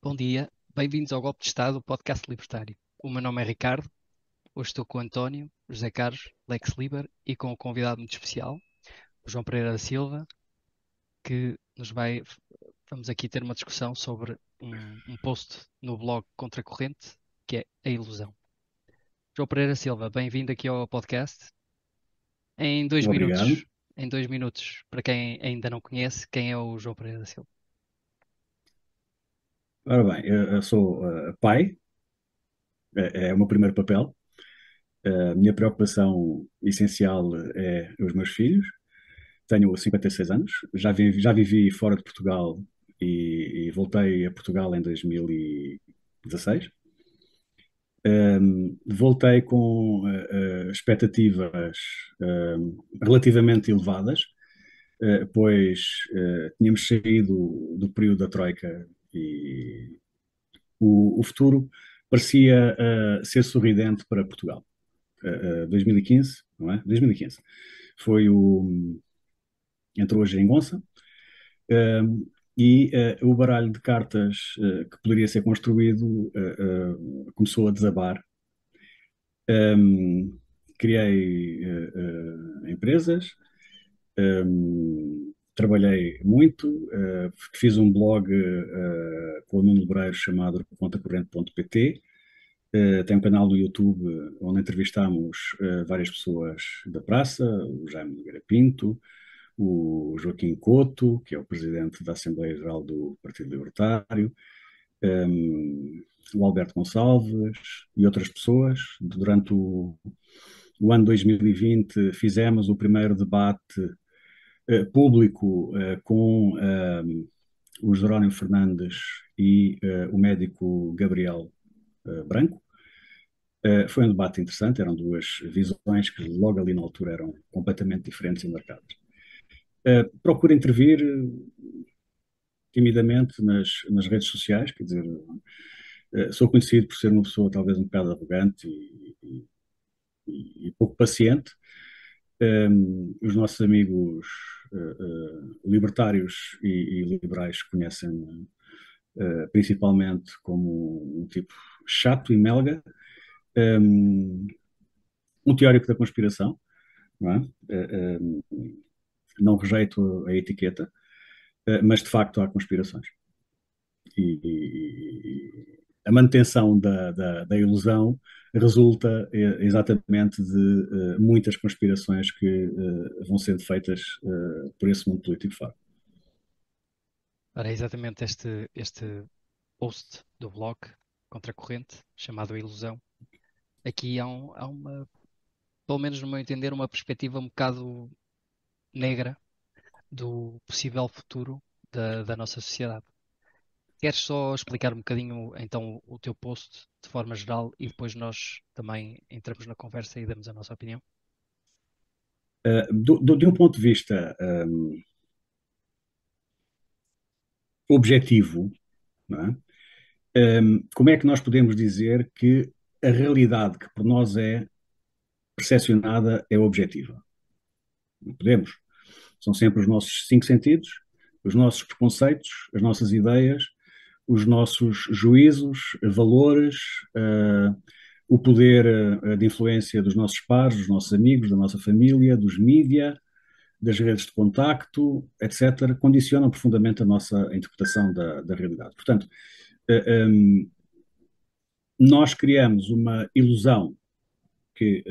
Bom dia, bem-vindos ao Golpe de Estado, o podcast libertário. O meu nome é Ricardo, hoje estou com o António, José Carlos, Lex Liber e com um convidado muito especial, o João Pereira da Silva, que vamos aqui ter uma discussão sobre um post no blog Contracorrente, que é a ilusão. João Pereira Silva, bem-vindo aqui ao podcast. Em dois Obrigado. minutos, em 2 minutos, para quem ainda não conhece, quem é o João Pereira da Silva? Ora bem, eu sou pai, é o meu primeiro papel. A minha preocupação essencial é os meus filhos. Tenho 56 anos, já vivi fora de Portugal e voltei a Portugal em 2016. Voltei com expectativas relativamente elevadas, pois tínhamos saído do período da Troika e o futuro parecia ser sorridente para Portugal. 2015, não é? 2015 foi entrou a geringonça, e o baralho de cartas que poderia ser construído começou a desabar. Criei empresas, trabalhei muito, fiz um blog com o Nuno Lebreiro chamado contacorrente.pt. Tem um canal no YouTube onde entrevistámos várias pessoas da praça, o Jaime Nogueira Pinto, o Joaquim Couto, que é o presidente da Assembleia Geral do Partido Libertário, o Alberto Gonçalves e outras pessoas. Durante o ano 2020 fizemos o primeiro debate público com o Jerónimo Fernandes e o médico Gabriel Branco. Foi um debate interessante, eram duas visões que logo ali na altura eram completamente diferentes e marcadas. Procuro intervir timidamente nas redes sociais, quer dizer, sou conhecido por ser uma pessoa talvez um bocado arrogante e pouco paciente. Os nossos amigos libertários e liberais conhecem-me principalmente como um tipo chato e melga, um, um teórico da conspiração, não é? Não rejeito a etiqueta, mas de facto há conspirações. E a manutenção da ilusão resulta exatamente de muitas conspirações que vão sendo feitas por esse mundo político fora. Ora, é exatamente este post do blog Contracorrente, chamado A Ilusão. Aqui há uma, pelo menos no meu entender, uma perspectiva um bocado negra do possível futuro da nossa sociedade. Queres só explicar um bocadinho então o teu post de forma geral e depois nós também entramos na conversa e damos a nossa opinião? De um ponto de vista objetivo, não é? Como é que nós podemos dizer que a realidade que por nós é percepcionada é objetiva? Não podemos. São sempre os nossos cinco sentidos, os nossos preconceitos, as nossas ideias, os nossos juízos, valores, o poder de influência dos nossos pares, dos nossos amigos, da nossa família, dos mídia, das redes de contacto, etc., condicionam profundamente a nossa interpretação da realidade. Portanto, nós criamos uma ilusão que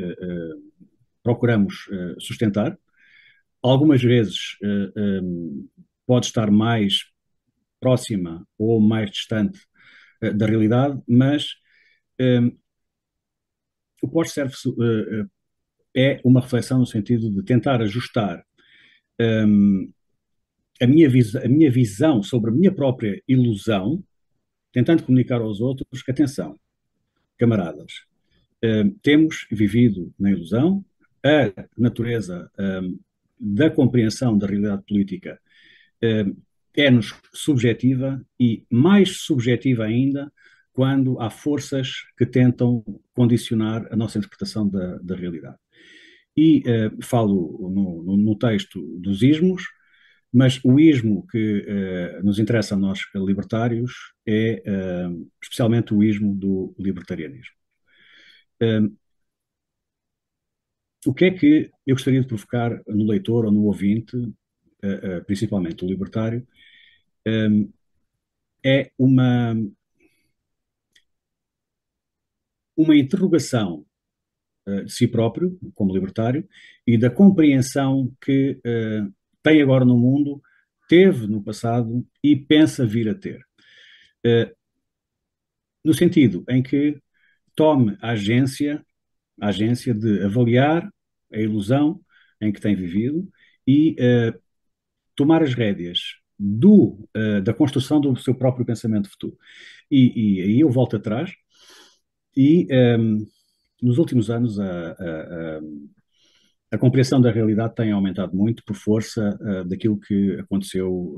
procuramos sustentar. Algumas vezes pode estar mais próxima ou mais distante da realidade, mas o pós-service é uma reflexão no sentido de tentar ajustar a minha visão sobre a minha própria ilusão, tentando comunicar aos outros que, atenção, camaradas, temos vivido na ilusão, a natureza da compreensão da realidade política é-nos subjetiva e mais subjetiva ainda quando há forças que tentam condicionar a nossa interpretação da realidade. E falo no texto dos ismos, Mas o ismo que nos interessa a nós libertários é especialmente o ismo do libertarianismo. O que é que eu gostaria de provocar no leitor ou no ouvinte, principalmente o libertário, é uma interrogação de si próprio, como libertário, e da compreensão que tem agora no mundo, teve no passado e pensa vir a ter. No sentido em que tome a agência de avaliar a ilusão em que tem vivido e tomar as rédeas da construção do seu próprio pensamento futuro. E aí eu volto atrás e nos últimos anos a compreensão da realidade tem aumentado muito por força daquilo que aconteceu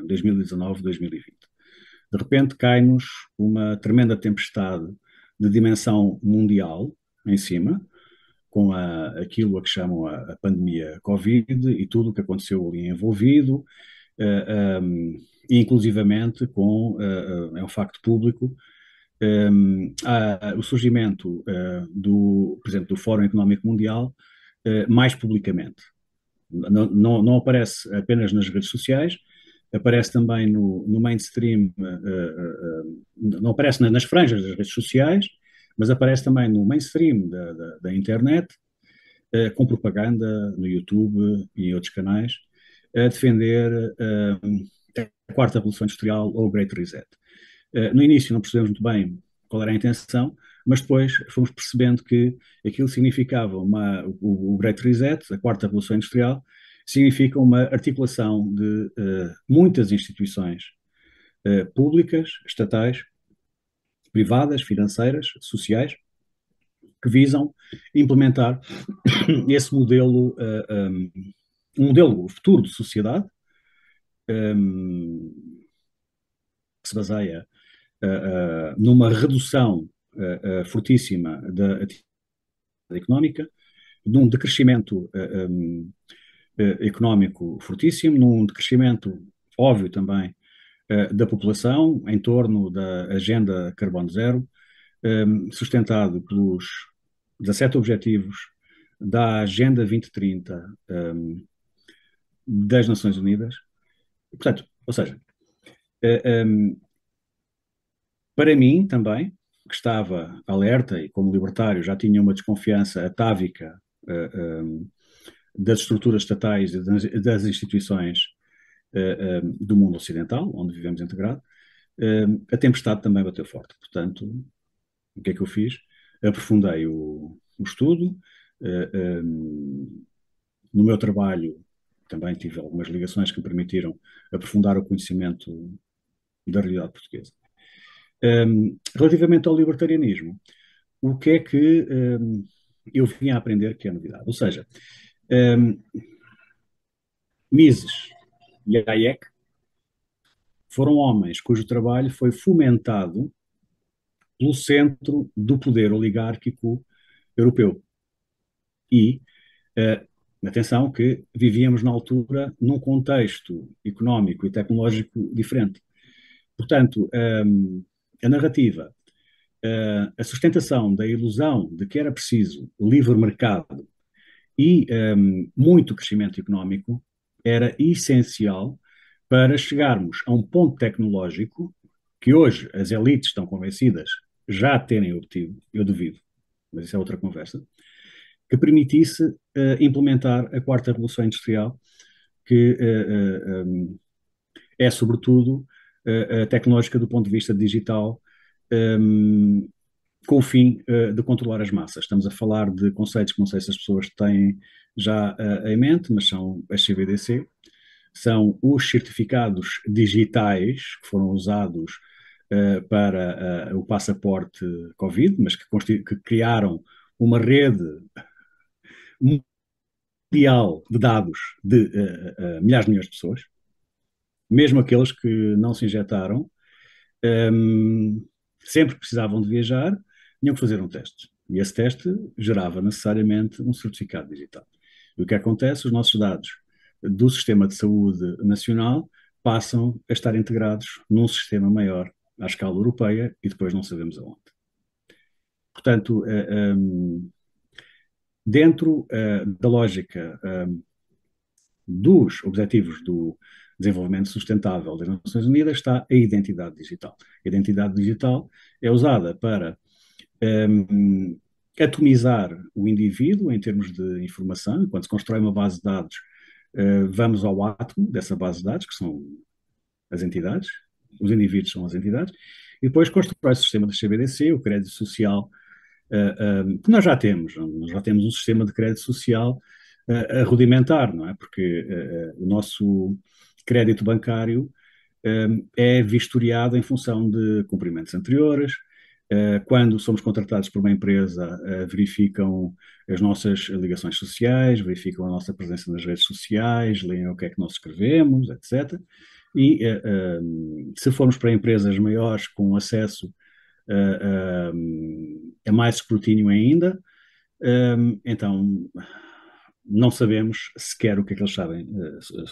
em 2019, 2020. De repente cai-nos uma tremenda tempestade de dimensão mundial em cima, com aquilo a que chamam a pandemia Covid e tudo o que aconteceu ali envolvido, inclusivamente com, é um facto público, o surgimento por exemplo, do Fórum Económico Mundial mais publicamente. Não aparece apenas nas redes sociais, aparece também no mainstream, não aparece nas franjas das redes sociais, mas aparece também no mainstream da internet, com propaganda no YouTube e em outros canais, a defender a quarta revolução industrial ou o Great Reset. No início não percebemos muito bem qual era a intenção, mas depois fomos percebendo que aquilo significava o Great Reset, a quarta revolução industrial, significa uma articulação de muitas instituições públicas, estatais, privadas, financeiras, sociais, que visam implementar esse modelo, um modelo futuro de sociedade, que se baseia numa redução fortíssima da atividade económica, num decrescimento económico fortíssimo, num decrescimento óbvio também da população em torno da agenda carbono zero, sustentado pelos 17 objetivos da Agenda 2030 das Nações Unidas. Portanto, ou seja, para mim também, que estava alerta e como libertário já tinha uma desconfiança atávica das estruturas estatais e das instituições do mundo ocidental, onde vivemos integrado, a tempestade também bateu forte. Portanto, o que é que eu fiz? Aprofundei o estudo. No meu trabalho também tive algumas ligações que me permitiram aprofundar o conhecimento da realidade portuguesa. Relativamente ao libertarianismo, o que é que eu vim a aprender que é novidade? Ou seja, Mises e Hayek foram homens cujo trabalho foi fomentado pelo centro do poder oligárquico europeu. E, atenção, que vivíamos na altura num contexto económico e tecnológico diferente. Portanto, a narrativa, a sustentação da ilusão de que era preciso livre mercado e muito crescimento económico era essencial para chegarmos a um ponto tecnológico que hoje as elites estão convencidas já terem obtido, eu duvido, mas isso é outra conversa, que permitisse implementar a quarta revolução industrial, que é sobretudo tecnológica do ponto de vista digital, com o fim de controlar as massas. Estamos a falar de conceitos que não sei se as pessoas têm já em mente, mas são as CBDC, são os certificados digitais que foram usados para o passaporte Covid, mas que criaram uma rede mundial de dados de milhares de milhões de pessoas, mesmo aqueles que não se injetaram, sempre que precisavam de viajar, tinham que fazer um teste. E esse teste gerava necessariamente um certificado digital. E o que acontece? Os nossos dados do sistema de saúde nacional passam a estar integrados num sistema maior à escala europeia e depois não sabemos aonde. Portanto, dentro da lógica dos Objetivos do Desenvolvimento Sustentável das Nações Unidas está a identidade digital. A identidade digital é usada para atomizar o indivíduo em termos de informação. Quando se constrói uma base de dados, vamos ao átomo dessa base de dados, que são as entidades, os indivíduos são as entidades, e depois constrói-se o sistema de CBDC, o crédito social, que nós já temos um sistema de crédito social rudimentar, não é? Porque o nosso crédito bancário é vistoriado em função de cumprimentos anteriores. Quando somos contratados por uma empresa, verificam as nossas ligações sociais, verificam a nossa presença nas redes sociais, leem o que é que nós escrevemos, etc. E se formos para empresas maiores com acesso a mais escrutínio ainda, então não sabemos sequer o que é que eles sabem,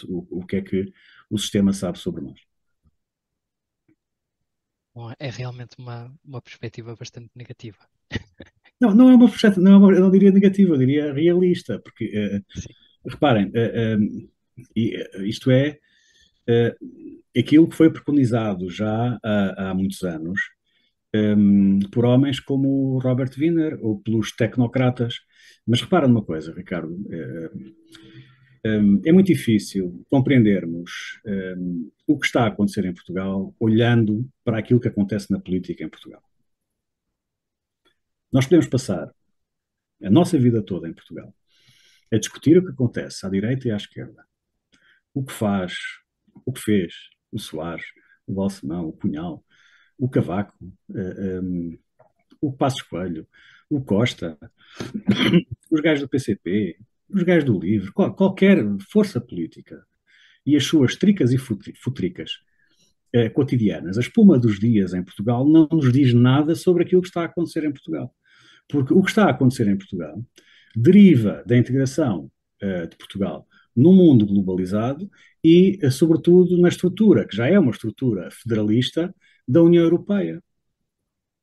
o que é que o sistema sabe sobre nós. Bom, é realmente uma perspectiva bastante negativa. Não, não é uma percepção, não é uma, eu não diria negativa, eu diria realista, porque Sim. reparem, isto é aquilo que foi preconizado já há muitos anos por homens como Robert Wiener ou pelos tecnocratas. Mas repara numa coisa, Ricardo, é muito difícil compreendermos o que está a acontecer em Portugal olhando para aquilo que acontece na política em Portugal. Nós podemos passar a nossa vida toda em Portugal a discutir o que acontece à direita e à esquerda, o que faz, o que fez o Soares, o Balsemão, o Cunhal, o Cavaco, o Passos Coelho, o Costa, os gajos do PCP, os gajos do LIVRE, qualquer força política e as suas tricas e futricas cotidianas, a espuma dos dias em Portugal não nos diz nada sobre aquilo que está a acontecer em Portugal. Porque o que está a acontecer em Portugal deriva da integração de Portugal no mundo globalizado e, sobretudo, na estrutura, que já é uma estrutura federalista da União Europeia.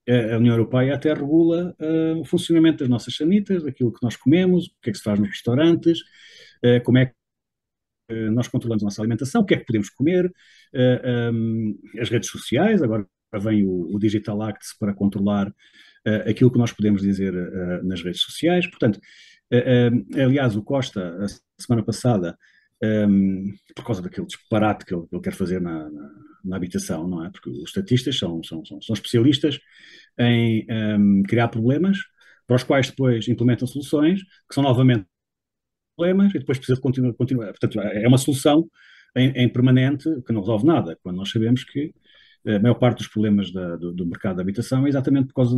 A União Europeia até regula o funcionamento das nossas sanitas, aquilo que nós comemos, o que é que se faz nos restaurantes, como é que nós controlamos a nossa alimentação, o que é que podemos comer, as redes sociais, agora vem o Digital Act para controlar aquilo que nós podemos dizer nas redes sociais. Portanto, aliás, o Costa, a semana passada, por causa daquele disparate que ele quer fazer na habitação, não é? Porque os estatistas são especialistas em criar problemas para os quais depois implementam soluções que são novamente problemas e depois precisa de continuar. Portanto, é uma solução em permanente que não resolve nada, quando nós sabemos que a maior parte dos problemas do mercado de habitação é exatamente por causa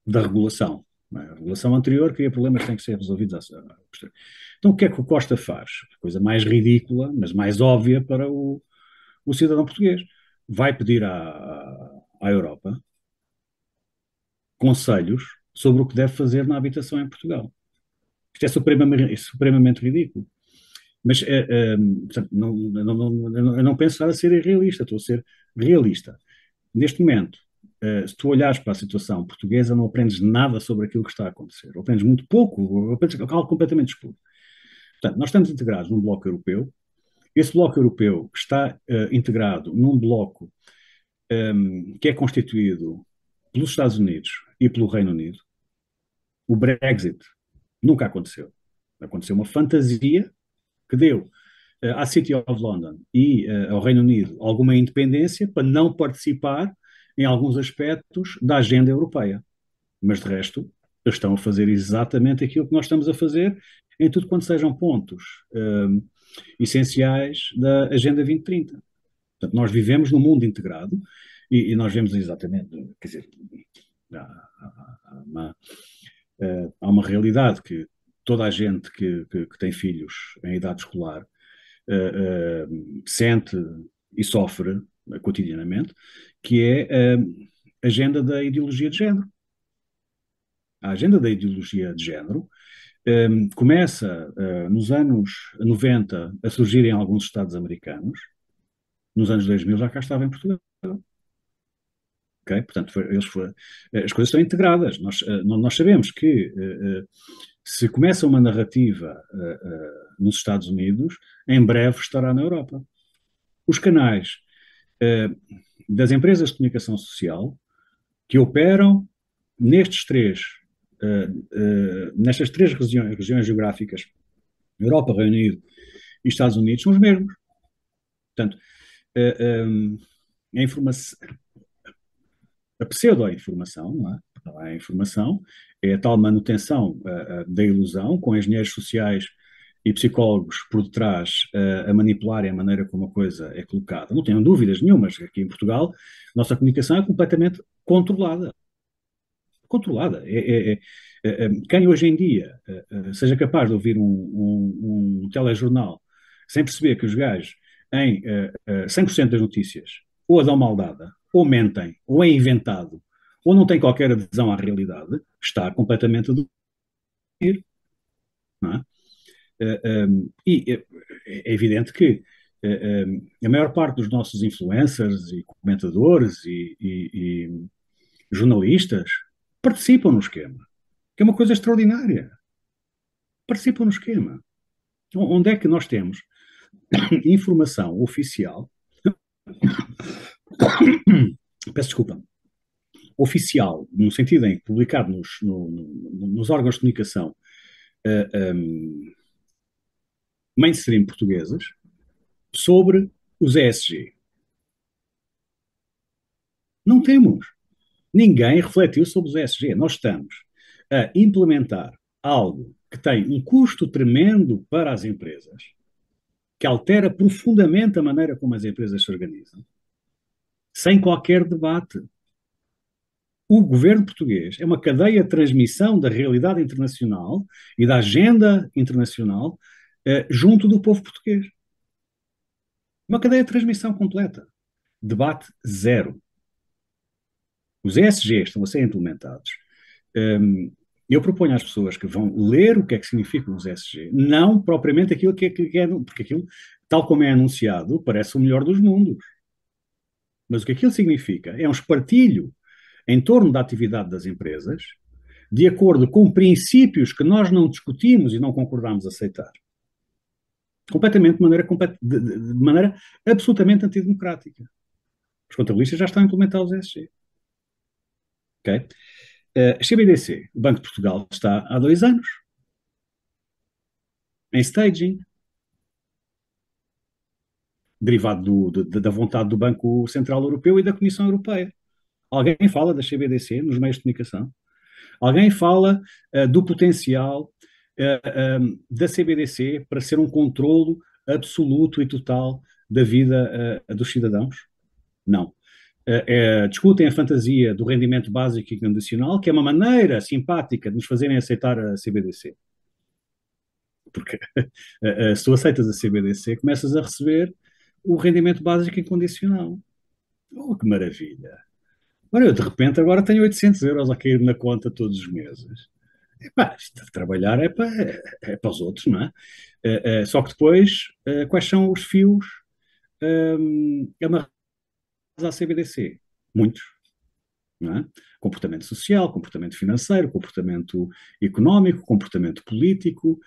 da regulação. Não é? A regulação anterior cria problemas que têm que ser resolvidos. Então, o que é que o Costa faz? A coisa mais ridícula, mas mais óbvia para o cidadão português. Vai pedir à Europa conselhos sobre o que deve fazer na habitação em Portugal. Isto é supremamente ridículo. Mas, portanto, eu não penso estar a ser irrealista, estou a ser realista. Neste momento, se tu olhares para a situação portuguesa, não aprendes nada sobre aquilo que está a acontecer. Ou aprendes muito pouco, ou aprendes algo completamente escuro. Portanto, nós estamos integrados num bloco europeu. Esse bloco europeu está integrado num bloco que é constituído pelos Estados Unidos e pelo Reino Unido. O Brexit nunca aconteceu. Aconteceu uma fantasia que deu à City of London e ao Reino Unido alguma independência para não participar em alguns aspectos da agenda europeia. Mas, de resto, eles estão a fazer exatamente aquilo que nós estamos a fazer em tudo quanto sejam pontos essenciais da Agenda 2030. Portanto, nós vivemos num mundo integrado e nós vemos exatamente, quer dizer, há uma realidade que toda a gente que tem filhos em idade escolar sente e sofre cotidianamente, que é a agenda da ideologia de género. A agenda da ideologia de género Começa nos anos 90 a surgir em alguns estados americanos, nos anos 2000 já cá estava em Portugal. Ok? Portanto, as coisas estão integradas. Nós sabemos que se começa uma narrativa nos Estados Unidos, em breve estará na Europa. Os canais das empresas de comunicação social que operam nestes três, nestas três regiões geográficas, Europa, Reino Unido e Estados Unidos, são os mesmos. Portanto, a informação, a pseudo-informação, não é? A informação é a tal manutenção da ilusão, com engenheiros sociais e psicólogos por detrás a manipularem a maneira como a coisa é colocada. Não tenho dúvidas nenhumas. Aqui em Portugal, a nossa comunicação é completamente controlada. Controlada. Quem hoje em dia seja capaz de ouvir um telejornal sem perceber que os gajos, em 100% das notícias, ou a dão maldada, ou mentem, ou é inventado, ou não tem qualquer adesão à realidade, está completamente a dormir. Não é? E é evidente que a maior parte dos nossos influencers e comentadores e jornalistas participam no esquema, que é uma coisa extraordinária. Participam no esquema. Onde é que nós temos informação oficial, peço desculpa, oficial, no sentido em publicado nos órgãos de comunicação mainstream portugueses, sobre os ESG? Não temos. Ninguém refletiu sobre os ESG. Nós estamos a implementar algo que tem um custo tremendo para as empresas, que altera profundamente a maneira como as empresas se organizam, sem qualquer debate. O governo português é uma cadeia de transmissão da realidade internacional e da agenda internacional junto do povo português. Uma cadeia de transmissão completa. Debate zero. Os ESGs estão a ser implementados. Eu proponho às pessoas que vão ler o que é que significam os ESG, não propriamente aquilo que é, porque aquilo, tal como é anunciado, parece o melhor dos mundos. Mas o que aquilo significa é um espartilho em torno da atividade das empresas, de acordo com princípios que nós não discutimos e não concordamos aceitar. Completamente de maneira absolutamente antidemocrática. Os contabilistas já estão a implementar os ESG. Okay? A CBDC, o Banco de Portugal, está há 2 anos em staging, derivado da vontade do Banco Central Europeu e da Comissão Europeia. Alguém fala da CBDC nos meios de comunicação? Alguém fala do potencial da CBDC para ser um controlo absoluto e total da vida dos cidadãos? Não. Discutem a fantasia do rendimento básico e condicional, que é uma maneira simpática de nos fazerem aceitar a CBDC. Porque se tu aceitas a CBDC, começas a receber o rendimento básico incondicional. Oh, que maravilha! Ora, eu de repente agora tenho 800 euros a cair na conta todos os meses. Epá, isto de trabalhar é para os outros, não é? Só que depois, quais são os fios amarrados à CBDC? Muitos, não é? Comportamento social, comportamento financeiro, comportamento económico, comportamento político,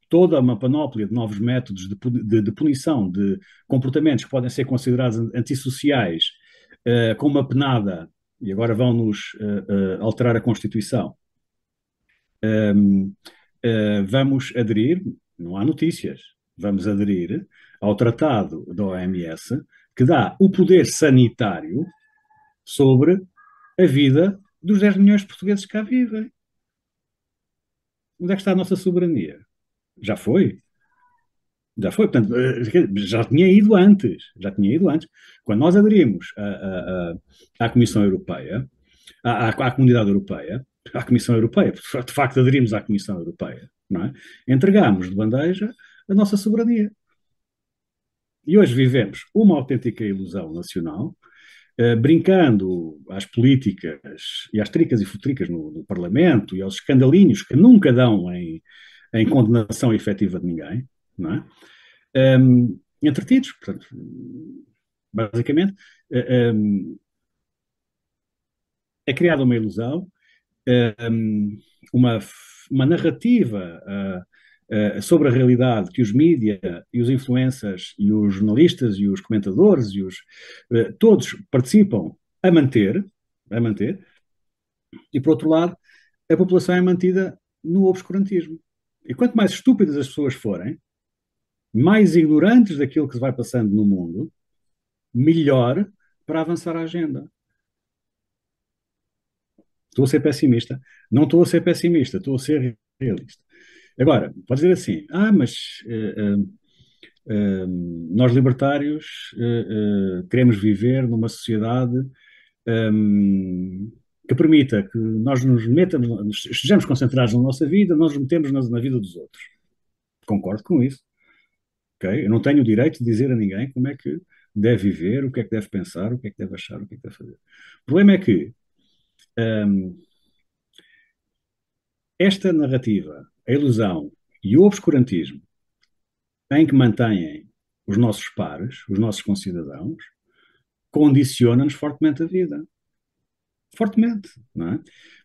toda uma panóplia de novos métodos de punição de comportamentos que podem ser considerados antissociais, com uma penada, e agora vão-nos alterar a Constituição. Vamos aderir, não há notícias, vamos aderir ao tratado da OMS que dá o poder sanitário sobre a vida dos 10 milhões de portugueses que cá vivem. Onde é que está a nossa soberania? Já foi? Já foi, portanto, já tinha ido antes, Quando nós aderimos à Comissão Europeia, à Comunidade Europeia, à Comissão Europeia, porque de facto aderimos à Comissão Europeia, não é? Entregámos de bandeja a nossa soberania. E hoje vivemos uma autêntica ilusão nacional, brincando às políticas e às tricas e futricas no Parlamento e aos escandalinhos que nunca dão em condenação efetiva de ninguém, não é? Entretidos, portanto, basicamente, é criada uma ilusão, uma, uma narrativa sobre a realidade que os mídia e os influencers e os jornalistas e os comentadores e todos participam a manter, e por outro lado, a população é mantida no obscurantismo. E quanto mais estúpidas as pessoas forem, mais ignorantes daquilo que se vai passando no mundo, melhor para avançar a agenda. Estou a ser pessimista? Não estou a ser pessimista, estou a ser realista. Agora, pode dizer assim, mas nós libertários queremos viver numa sociedade que permita que nós nos metamos, estejamos concentrados na nossa vida, nós nos metemos na vida dos outros. Concordo com isso. Okay? Eu não tenho o direito de dizer a ninguém como é que deve viver, o que é que deve pensar, o que é que deve achar, o que é que deve fazer. O problema é que esta narrativa, a ilusão e o obscurantismo em que mantêm os nossos pares, os nossos concidadãos, condiciona-nos fortemente a vida. Fortemente, não é?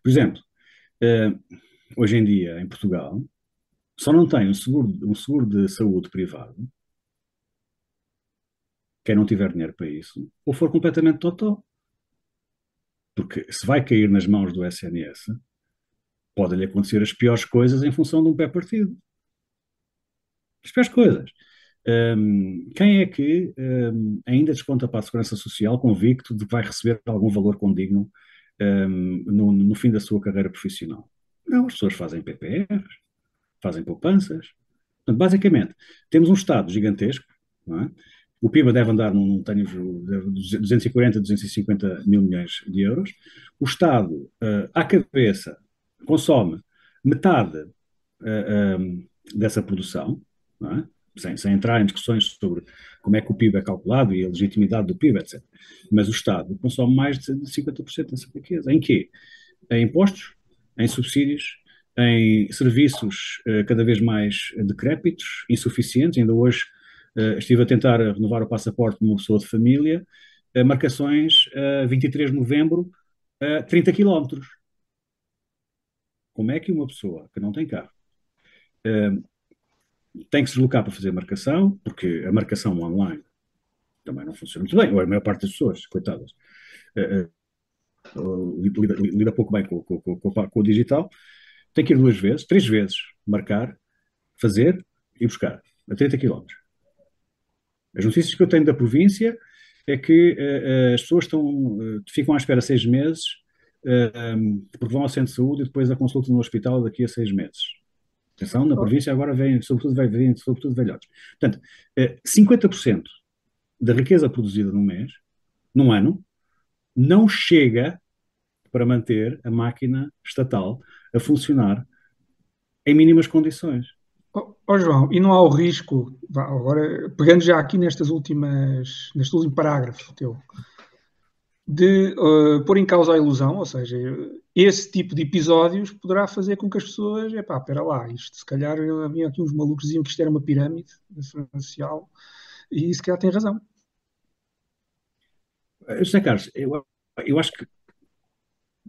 Por exemplo, hoje em dia, em Portugal, só não tem um seguro de saúde privado quem não tiver dinheiro para isso, ou for completamente totó. Porque se vai cair nas mãos do SNS, podem-lhe acontecer as piores coisas em função de um pé partido. As piores coisas. Quem é que ainda desconta para a Segurança Social convicto de que vai receber algum valor condigno no fim da sua carreira profissional? Não, as pessoas fazem PPRs, fazem poupanças. Portanto, basicamente, temos um Estado gigantesco, não é? O PIB deve andar, não tenho 240, 250 mil milhões de euros. O Estado, à cabeça, consome metade dessa produção, não é? Sem entrar em discussões sobre como é que o PIB é calculado e a legitimidade do PIB, etc. Mas o Estado consome mais de 50% dessa riqueza. Em quê? Em impostos, em subsídios, em serviços cada vez mais decrépitos, insuficientes. Ainda hoje estive a tentar renovar o passaporte de uma pessoa de família, marcações 23 de novembro, 30 quilómetros. Como é que uma pessoa que não tem carro tem que se deslocar para fazer marcação, porque a marcação online também não funciona muito bem, ou a maior parte das pessoas, coitadas, lida pouco bem com o digital, tem que ir 2 vezes, 3 vezes, marcar, fazer e buscar, a 30 quilómetros. As notícias que eu tenho da província é que as pessoas ficam à espera 6 meses porque vão ao centro de saúde e depois a consulta no hospital daqui a 6 meses. Atenção, na província agora vem, sobretudo velhotes. Portanto, 50% da riqueza produzida num mês, num ano, não chega para manter a máquina estatal a funcionar em mínimas condições. João, e não há o risco, agora pegando já aqui neste último parágrafo teu, de pôr em causa a ilusão, ou seja, esse tipo de episódios poderá fazer com que as pessoas, espera lá, isto se calhar havia aqui uns malucos que diziam que isto era uma pirâmide social, e se calhar tem razão. José Carlos, eu acho que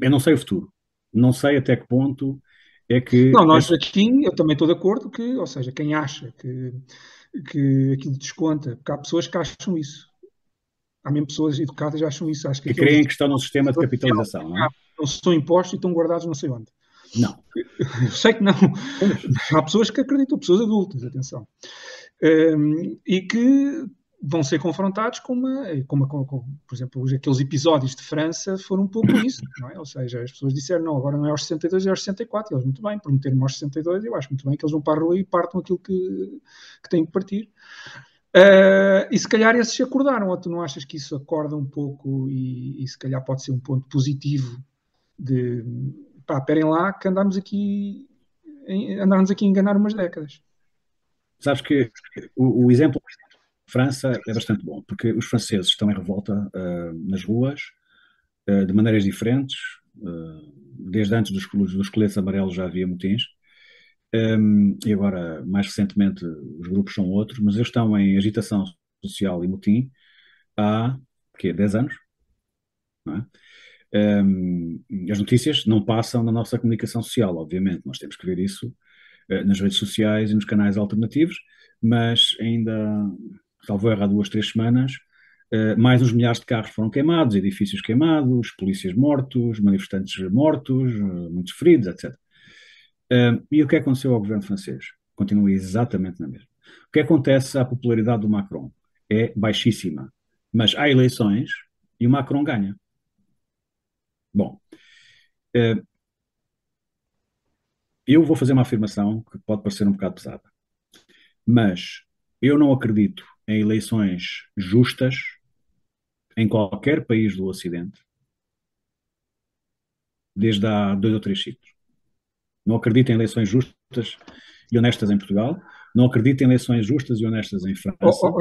eu não sei o futuro. Não sei até que ponto é que. Não, nós aqui, eu também estou de acordo que, ou seja, quem acha que aquilo desconta, porque há pessoas que acham isso. Há mesmo pessoas educadas que acham isso. Acho que creem que estão num sistema de capitalização, não é? Não são impostos e estão guardados não sei onde. Não. Eu sei que não. Há pessoas que acreditam, pessoas adultas, atenção. E que vão ser confrontados com por exemplo, aqueles episódios de França foram um pouco isso, não é? Ou seja, as pessoas disseram, não, agora não é aos 62, é aos 64, e eles, muito bem, prometeram aos 62, eu acho muito bem que eles vão para a rua e partam aquilo que têm que partir. E se calhar esses se acordaram, ou tu não achas que isso acorda um pouco e se calhar pode ser um ponto positivo de, esperem lá que andámos aqui a enganar umas décadas. Sabes que o exemplo França é bastante bom, porque os franceses estão em revolta nas ruas, de maneiras diferentes. Desde antes dos coletes amarelos já havia motins. E agora, mais recentemente, os grupos são outros, mas eles estão em agitação social e motim há, 10 anos, não é? As notícias não passam na nossa comunicação social, obviamente. Nós temos que ver isso nas redes sociais e nos canais alternativos, mas ainda, salvo erro, há 2, 3 semanas, mais uns milhares de carros foram queimados, edifícios queimados, polícias mortos, manifestantes mortos, muitos feridos, etc. E o que aconteceu ao governo francês? Continua exatamente na mesma. O que acontece à popularidade do Macron? É baixíssima. Mas há eleições e o Macron ganha. Bom, eu vou fazer uma afirmação que pode parecer um bocado pesada, mas eu não acredito em eleições justas em qualquer país do Ocidente desde há 2 ou 3 ciclos. Não acredito em eleições justas e honestas em Portugal. Não acredito em eleições justas e honestas em França.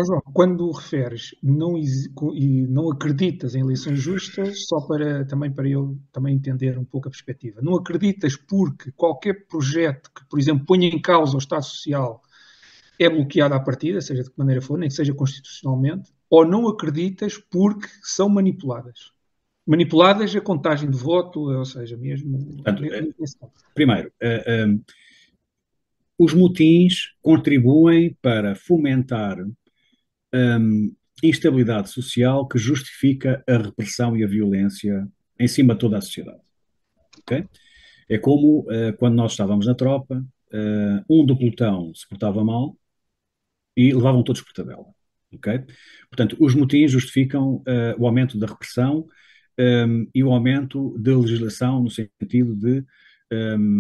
João, quando referes e não acreditas em eleições justas, só também para eu também entender um pouco a perspectiva, não acreditas porque qualquer projeto que, por exemplo, ponha em causa o Estado Social é bloqueado à partida, seja de que maneira for, nem que seja constitucionalmente, ou não acreditas porque são manipuladas? Manipuladas a contagem de voto, ou seja, mesmo Portanto, nesse caso. primeiro, os motins contribuem para fomentar instabilidade social que justifica a repressão e a violência em cima de toda a sociedade. Okay? É como quando nós estávamos na tropa, um do pelotão se portava mal e levavam todos por tabela. Okay? Portanto, os motins justificam o aumento da repressão e o aumento da legislação no sentido de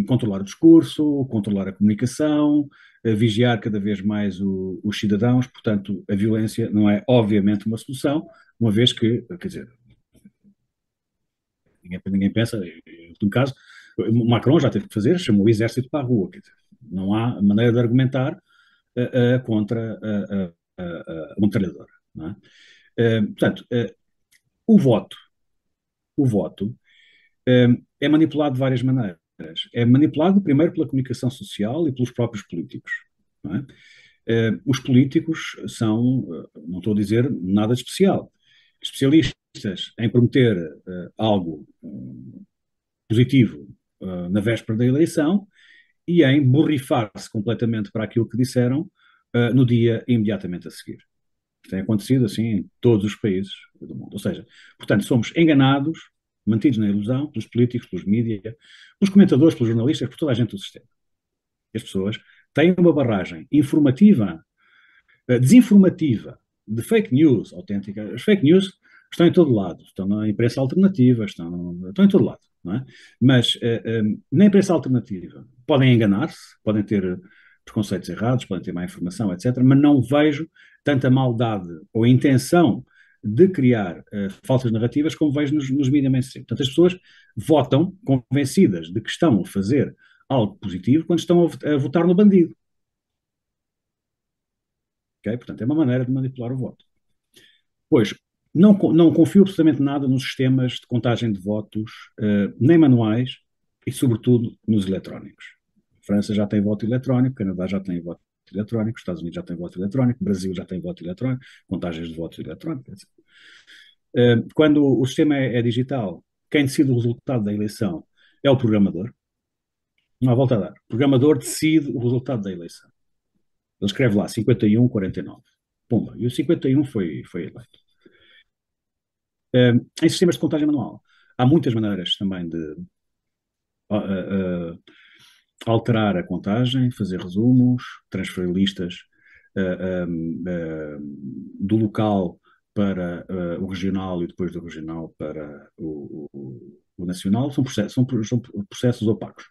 controlar o discurso, controlar a comunicação, vigiar cada vez mais os cidadãos. Portanto, a violência não é, obviamente, uma solução, uma vez que, quer dizer, ninguém pensa, no caso, o Macron já teve que fazer, chamou o exército para a rua. Quer dizer, não há maneira de argumentar contra a metralhadora. Não é? Portanto, o voto é manipulado de várias maneiras. É manipulado primeiro pela comunicação social e pelos próprios políticos. Não é? Os políticos são, não estou a dizer nada de especial, especialistas em prometer algo positivo na véspera da eleição e em borrifar-se completamente para aquilo que disseram no dia imediatamente a seguir. Isto tem acontecido assim em todos os países do mundo. Ou seja, portanto, somos enganados, mantidos na ilusão, pelos políticos, pelos mídias, pelos comentadores, pelos jornalistas, por toda a gente do sistema. As pessoas têm uma barragem informativa, desinformativa, de fake news autêntica. As fake news estão em todo lado, estão na imprensa alternativa, estão em todo lado. Não é? Mas na imprensa alternativa podem enganar-se, podem ter preconceitos errados, podem ter má informação, etc. Mas não vejo tanta maldade ou intenção de criar falsas narrativas como vejo nos mídias mainstream. Portanto, as pessoas votam convencidas de que estão a fazer algo positivo quando estão a votar no bandido. Okay? Portanto, é uma maneira de manipular o voto. Pois, não confio absolutamente nada nos sistemas de contagem de votos, nem manuais e, sobretudo, nos eletrónicos. A França já tem voto eletrónico, Canadá já tem voto eletrónico, Estados Unidos já tem voto eletrónico, Brasil já tem voto eletrónico, contagens de votos eletrónicos, etc. Quando o sistema é digital, quem decide o resultado da eleição é o programador. Não há volta a dar. O programador decide o resultado da eleição. Ele escreve lá 51-49. Pumba. E o 51 foi eleito. Em sistemas de contagem manual, há muitas maneiras também de alterar a contagem, fazer resumos, transferir listas do local para o regional e depois do regional para o nacional. São processos opacos.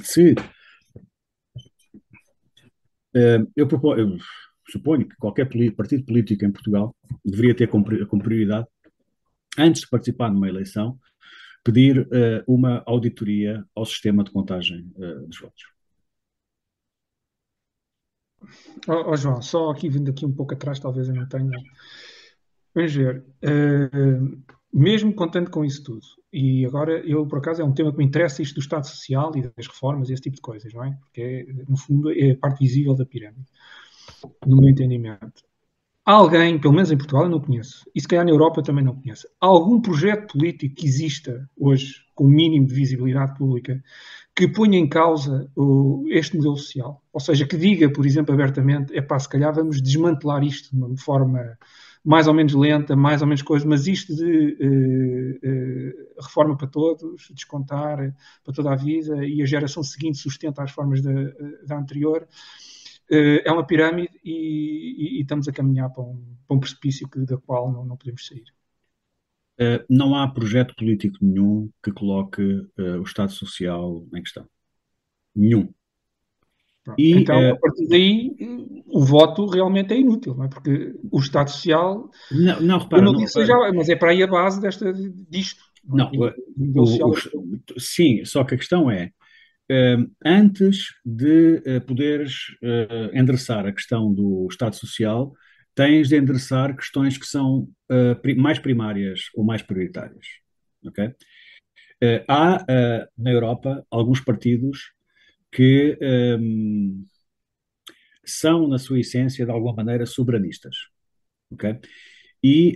Se eu suponho que qualquer partido político em Portugal deveria ter como prioridade, antes de participar numa eleição, pedir uma auditoria ao sistema de contagem dos votos. João, só aqui vindo aqui um pouco atrás, talvez eu não tenha. Vamos ver. Mesmo contando com isso tudo, e agora eu, por acaso, é um tema que me interessa, isto do Estado Social e das reformas, esse tipo de coisas, não é? Porque, no fundo, é a parte visível da pirâmide, no meu entendimento. Há alguém, pelo menos em Portugal, eu não conheço, e se calhar na Europa eu também não conheço, há algum projeto político que exista hoje, com o mínimo de visibilidade pública, que ponha em causa este modelo social? Ou seja, que diga, por exemplo, abertamente, é pá, se calhar vamos desmantelar isto de uma forma mais ou menos lenta, mais ou menos coisa, mas isto de reforma para todos, descontar para toda a vida e a geração seguinte sustenta as formas da anterior, é uma pirâmide e estamos a caminhar para um precipício da qual não podemos sair. Não há projeto político nenhum que coloque o Estado Social em questão. Nenhum. E, então, a partir daí, o voto realmente é inútil, não é? Porque o Estado Social, não, eu repara, não disse já, mas é para aí a base disto. não, Do modelo social. sim, só que a questão é, antes de poderes endereçar a questão do Estado Social, tens de endereçar questões que são mais primárias ou mais prioritárias. Ok? Há na Europa alguns partidos que são, na sua essência, de alguma maneira, soberanistas. Ok? E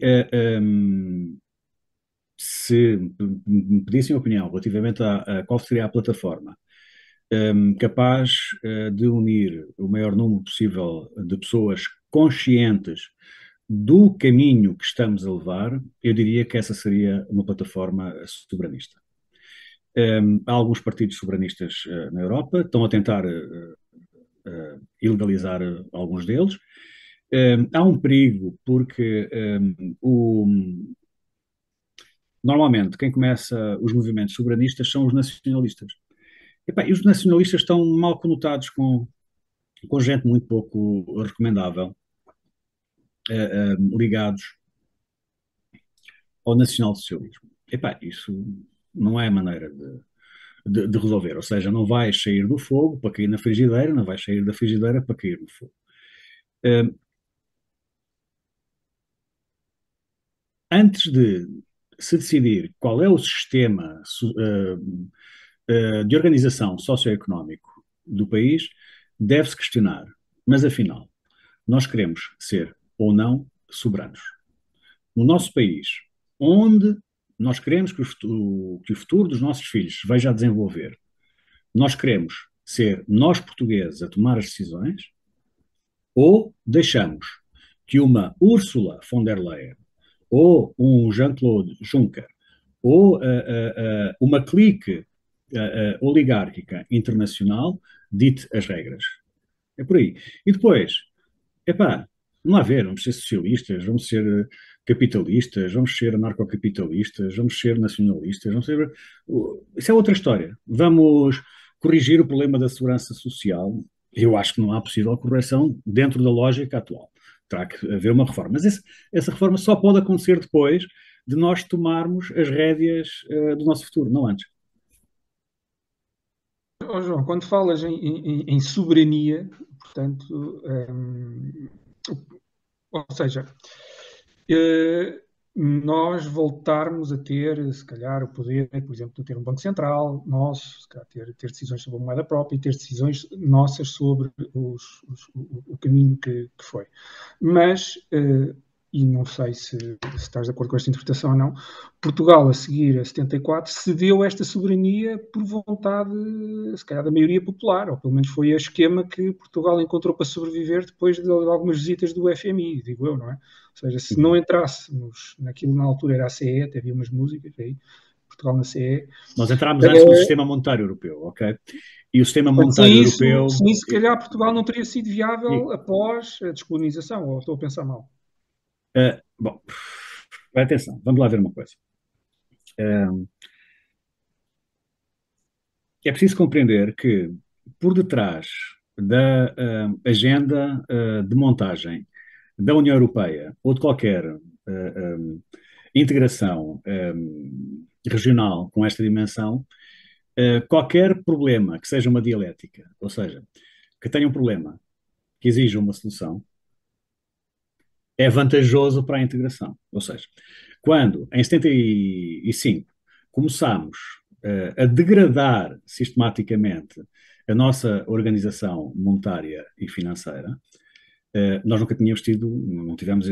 se me pedissem opinião relativamente a qual seria a plataforma capaz de unir o maior número possível de pessoas conscientes do caminho que estamos a levar, eu diria que essa seria uma plataforma soberanista. Há alguns partidos soberanistas na Europa, estão a tentar ilegalizar alguns deles. Há um perigo porque normalmente quem começa os movimentos soberanistas são os nacionalistas. E os nacionalistas estão mal conotados com gente muito pouco recomendável, ligados ao nacionalsocialismo. Isso não é a maneira de resolver. Ou seja, não vais sair do fogo para cair na frigideira, não vais sair da frigideira para cair no fogo. Antes de se decidir qual é o sistema de organização socioeconómico do país, deve-se questionar, mas afinal, nós queremos ser ou não soberanos. No nosso país, onde nós queremos que o futuro dos nossos filhos se veja a desenvolver, nós queremos ser nós portugueses a tomar as decisões ou deixamos que uma Ursula von der Leyen ou um Jean-Claude Juncker ou uma clique oligárquica internacional dite as regras. É por aí. E depois, vamos lá ver, vamos ser socialistas, vamos ser capitalistas, vamos ser anarcocapitalistas, vamos ser nacionalistas, vamos ser... Isso é outra história. Vamos corrigir o problema da segurança social. Eu acho que não há possível correção dentro da lógica atual. Terá que haver uma reforma. Mas essa reforma só pode acontecer depois de nós tomarmos as rédeas do nosso futuro, não antes. João, quando falas em soberania, portanto, ou seja, nós voltarmos a ter, se calhar, o poder, por exemplo, de ter um Banco Central nosso, se calhar ter decisões sobre a moeda própria e ter decisões nossas sobre o caminho que foi. Mas, e não sei se estás de acordo com esta interpretação ou não, Portugal, a seguir a 74, cedeu esta soberania por vontade, se calhar, da maioria popular, ou pelo menos foi o esquema que Portugal encontrou para sobreviver depois de algumas visitas do FMI, digo eu, não é? Ou seja, se não entrássemos naquilo na altura era a CE, até havia umas músicas aí, Portugal na CE. Nós entrámos antes no sistema monetário europeu, ok? E o sistema monetário europeu... Sim, se calhar Portugal não teria sido viável após a descolonização, ou estou a pensar mal? Bom, atenção, vamos lá ver uma coisa. É preciso compreender que por detrás da agenda de montagem da União Europeia ou de qualquer integração regional com esta dimensão, qualquer problema que seja uma dialética, ou seja, que tenha um problema que exige uma solução, é vantajoso para a integração. Ou seja, quando em 75 começámos a degradar sistematicamente a nossa organização monetária e financeira, nós nunca tínhamos tido, não tivemos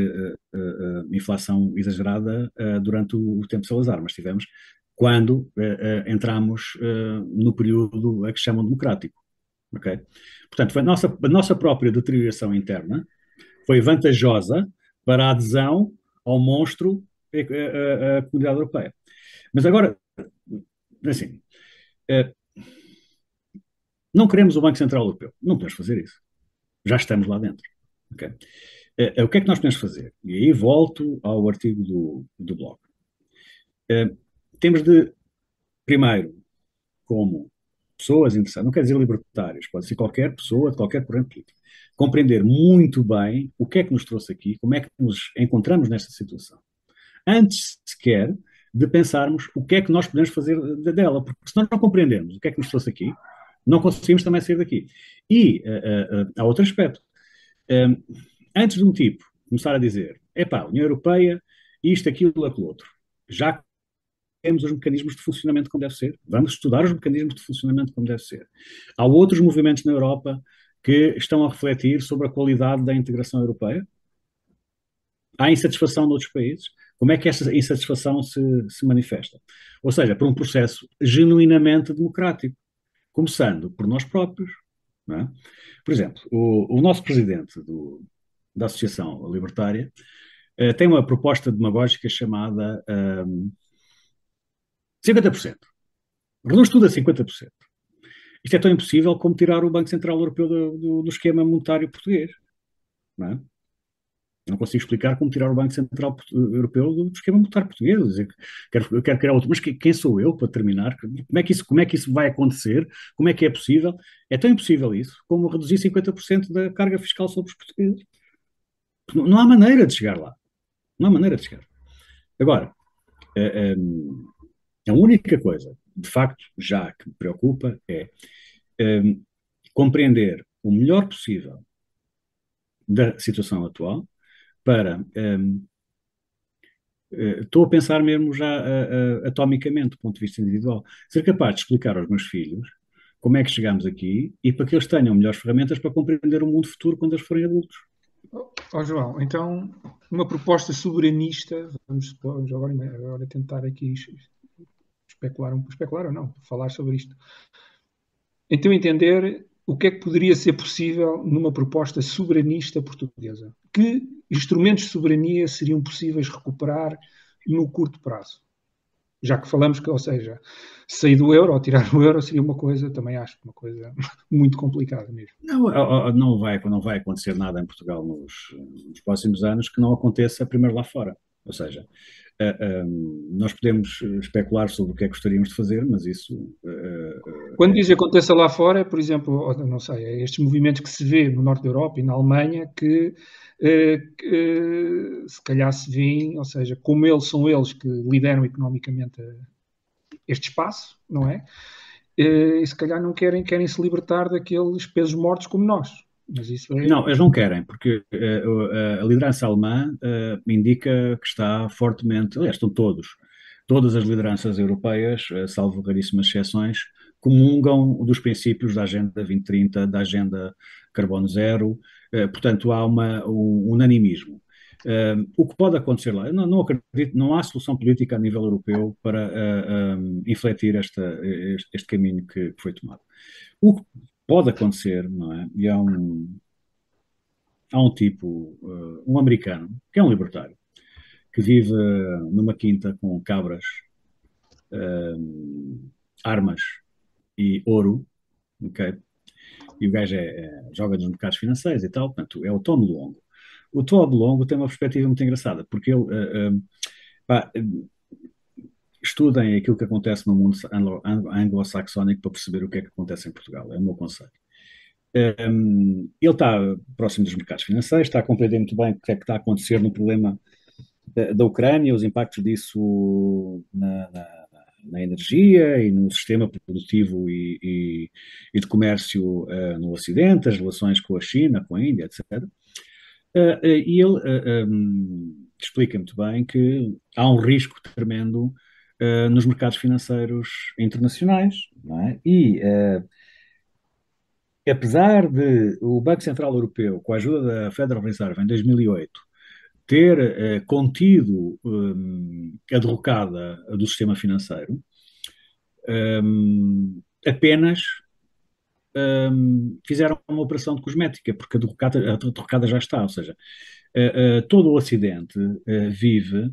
inflação exagerada durante o tempo de Salazar, mas tivemos quando entramos no período a que chamam democrático. Okay? Portanto, foi a nossa própria deterioração interna foi vantajosa para a adesão ao monstro a comunidade europeia. Mas agora, assim, não queremos o Banco Central Europeu. Não podemos fazer isso. Já estamos lá dentro. Okay? O que é que nós podemos fazer? E aí volto ao artigo do blog. Temos de, primeiro, como pessoas interessadas, não quer dizer libertários, pode ser qualquer pessoa de qualquer corrente política, compreender muito bem o que é que nos trouxe aqui, como é que nos encontramos nesta situação, antes sequer de pensarmos o que é que nós podemos fazer dela, porque se nós não compreendemos o que é que nos trouxe aqui, não conseguimos também sair daqui. E há outro aspecto. Antes de um tipo começar a dizer, epá, União Europeia, isto, aquilo, aquilo outro, já temos os mecanismos de funcionamento como deve ser, vamos estudar os mecanismos de funcionamento como deve ser. Há outros movimentos na Europa que estão a refletir sobre a qualidade da integração europeia. Há insatisfação noutros países. Como é que essa insatisfação se manifesta? Ou seja, por um processo genuinamente democrático, começando por nós próprios. Não é? Por exemplo, o nosso presidente da Associação Libertária tem uma proposta demagógica chamada 50%. Reduz tudo a 50%. Isto é tão impossível como tirar o Banco Central Europeu do esquema monetário português. Não é? Não consigo explicar como tirar o Banco Central Europeu do esquema monetário português. Dizer, quero criar outro. Mas quem sou eu para terminar? Como é que isso vai acontecer? Como é que é possível? É tão impossível isso como reduzir 50% da carga fiscal sobre os portugueses. Não há maneira de chegar lá. Não há maneira de chegar. Agora, a única coisa, de facto, já que me preocupa é compreender o melhor possível da situação atual para estou a pensar mesmo já atomicamente, do ponto de vista individual, ser capaz de explicar aos meus filhos como é que chegamos aqui e para que eles tenham melhores ferramentas para compreender o mundo futuro quando eles forem adultos. João, então, uma proposta soberanista, vamos agora tentar aqui especular ou não, falar sobre isto. Então, entender o que é que poderia ser possível numa proposta soberanista portuguesa. Que instrumentos de soberania seriam possíveis recuperar no curto prazo? Já que falamos que, ou seja, sair do euro ou tirar o euro seria uma coisa, também acho, uma coisa muito complicada mesmo. Não vai acontecer nada em Portugal nos próximos anos que não aconteça primeiro lá fora. Ou seja, nós podemos especular sobre o que é que gostaríamos de fazer, mas isso... Quando diz aconteça lá fora, por exemplo, não sei, estes movimentos que se vê no norte da Europa e na Alemanha que se calhar se vêem, ou seja, como são eles que lideram economicamente este espaço, não é? E se calhar não querem se libertar daqueles pesos mortos como nós. Mas isso é... Não, eles não querem, porque a liderança alemã indica que está fortemente, aliás, estão todas as lideranças europeias, salvo raríssimas exceções, comungam dos princípios da Agenda 2030, da Agenda Carbono Zero, portanto há um unanimismo. O que pode acontecer lá, não acredito, não há solução política a nível europeu para infletir este caminho que foi tomado. O que pode acontecer, não é? E há um tipo, um americano, que é um libertário, que vive numa quinta com cabras, armas e ouro, ok? E o gajo joga nos mercados financeiros e tal, portanto, é o Tom Longo. O Tom Longo tem uma perspectiva muito engraçada, porque ele, estudem aquilo que acontece no mundo anglo-saxónico para perceber o que é que acontece em Portugal, é o meu conselho. Ele está próximo dos mercados financeiros, está a compreender muito bem o que é que está a acontecer no problema da Ucrânia, os impactos disso na energia e no sistema produtivo e de comércio no Ocidente, as relações com a China, com a Índia, etc. E ele explica muito bem que há um risco tremendo nos mercados financeiros internacionais, não é? E apesar de o Banco Central Europeu, com a ajuda da Federal Reserve em 2008, ter contido a derrocada do sistema financeiro, apenas fizeram uma operação de cosmética, porque a derrocada já está, ou seja, todo o Ocidente vive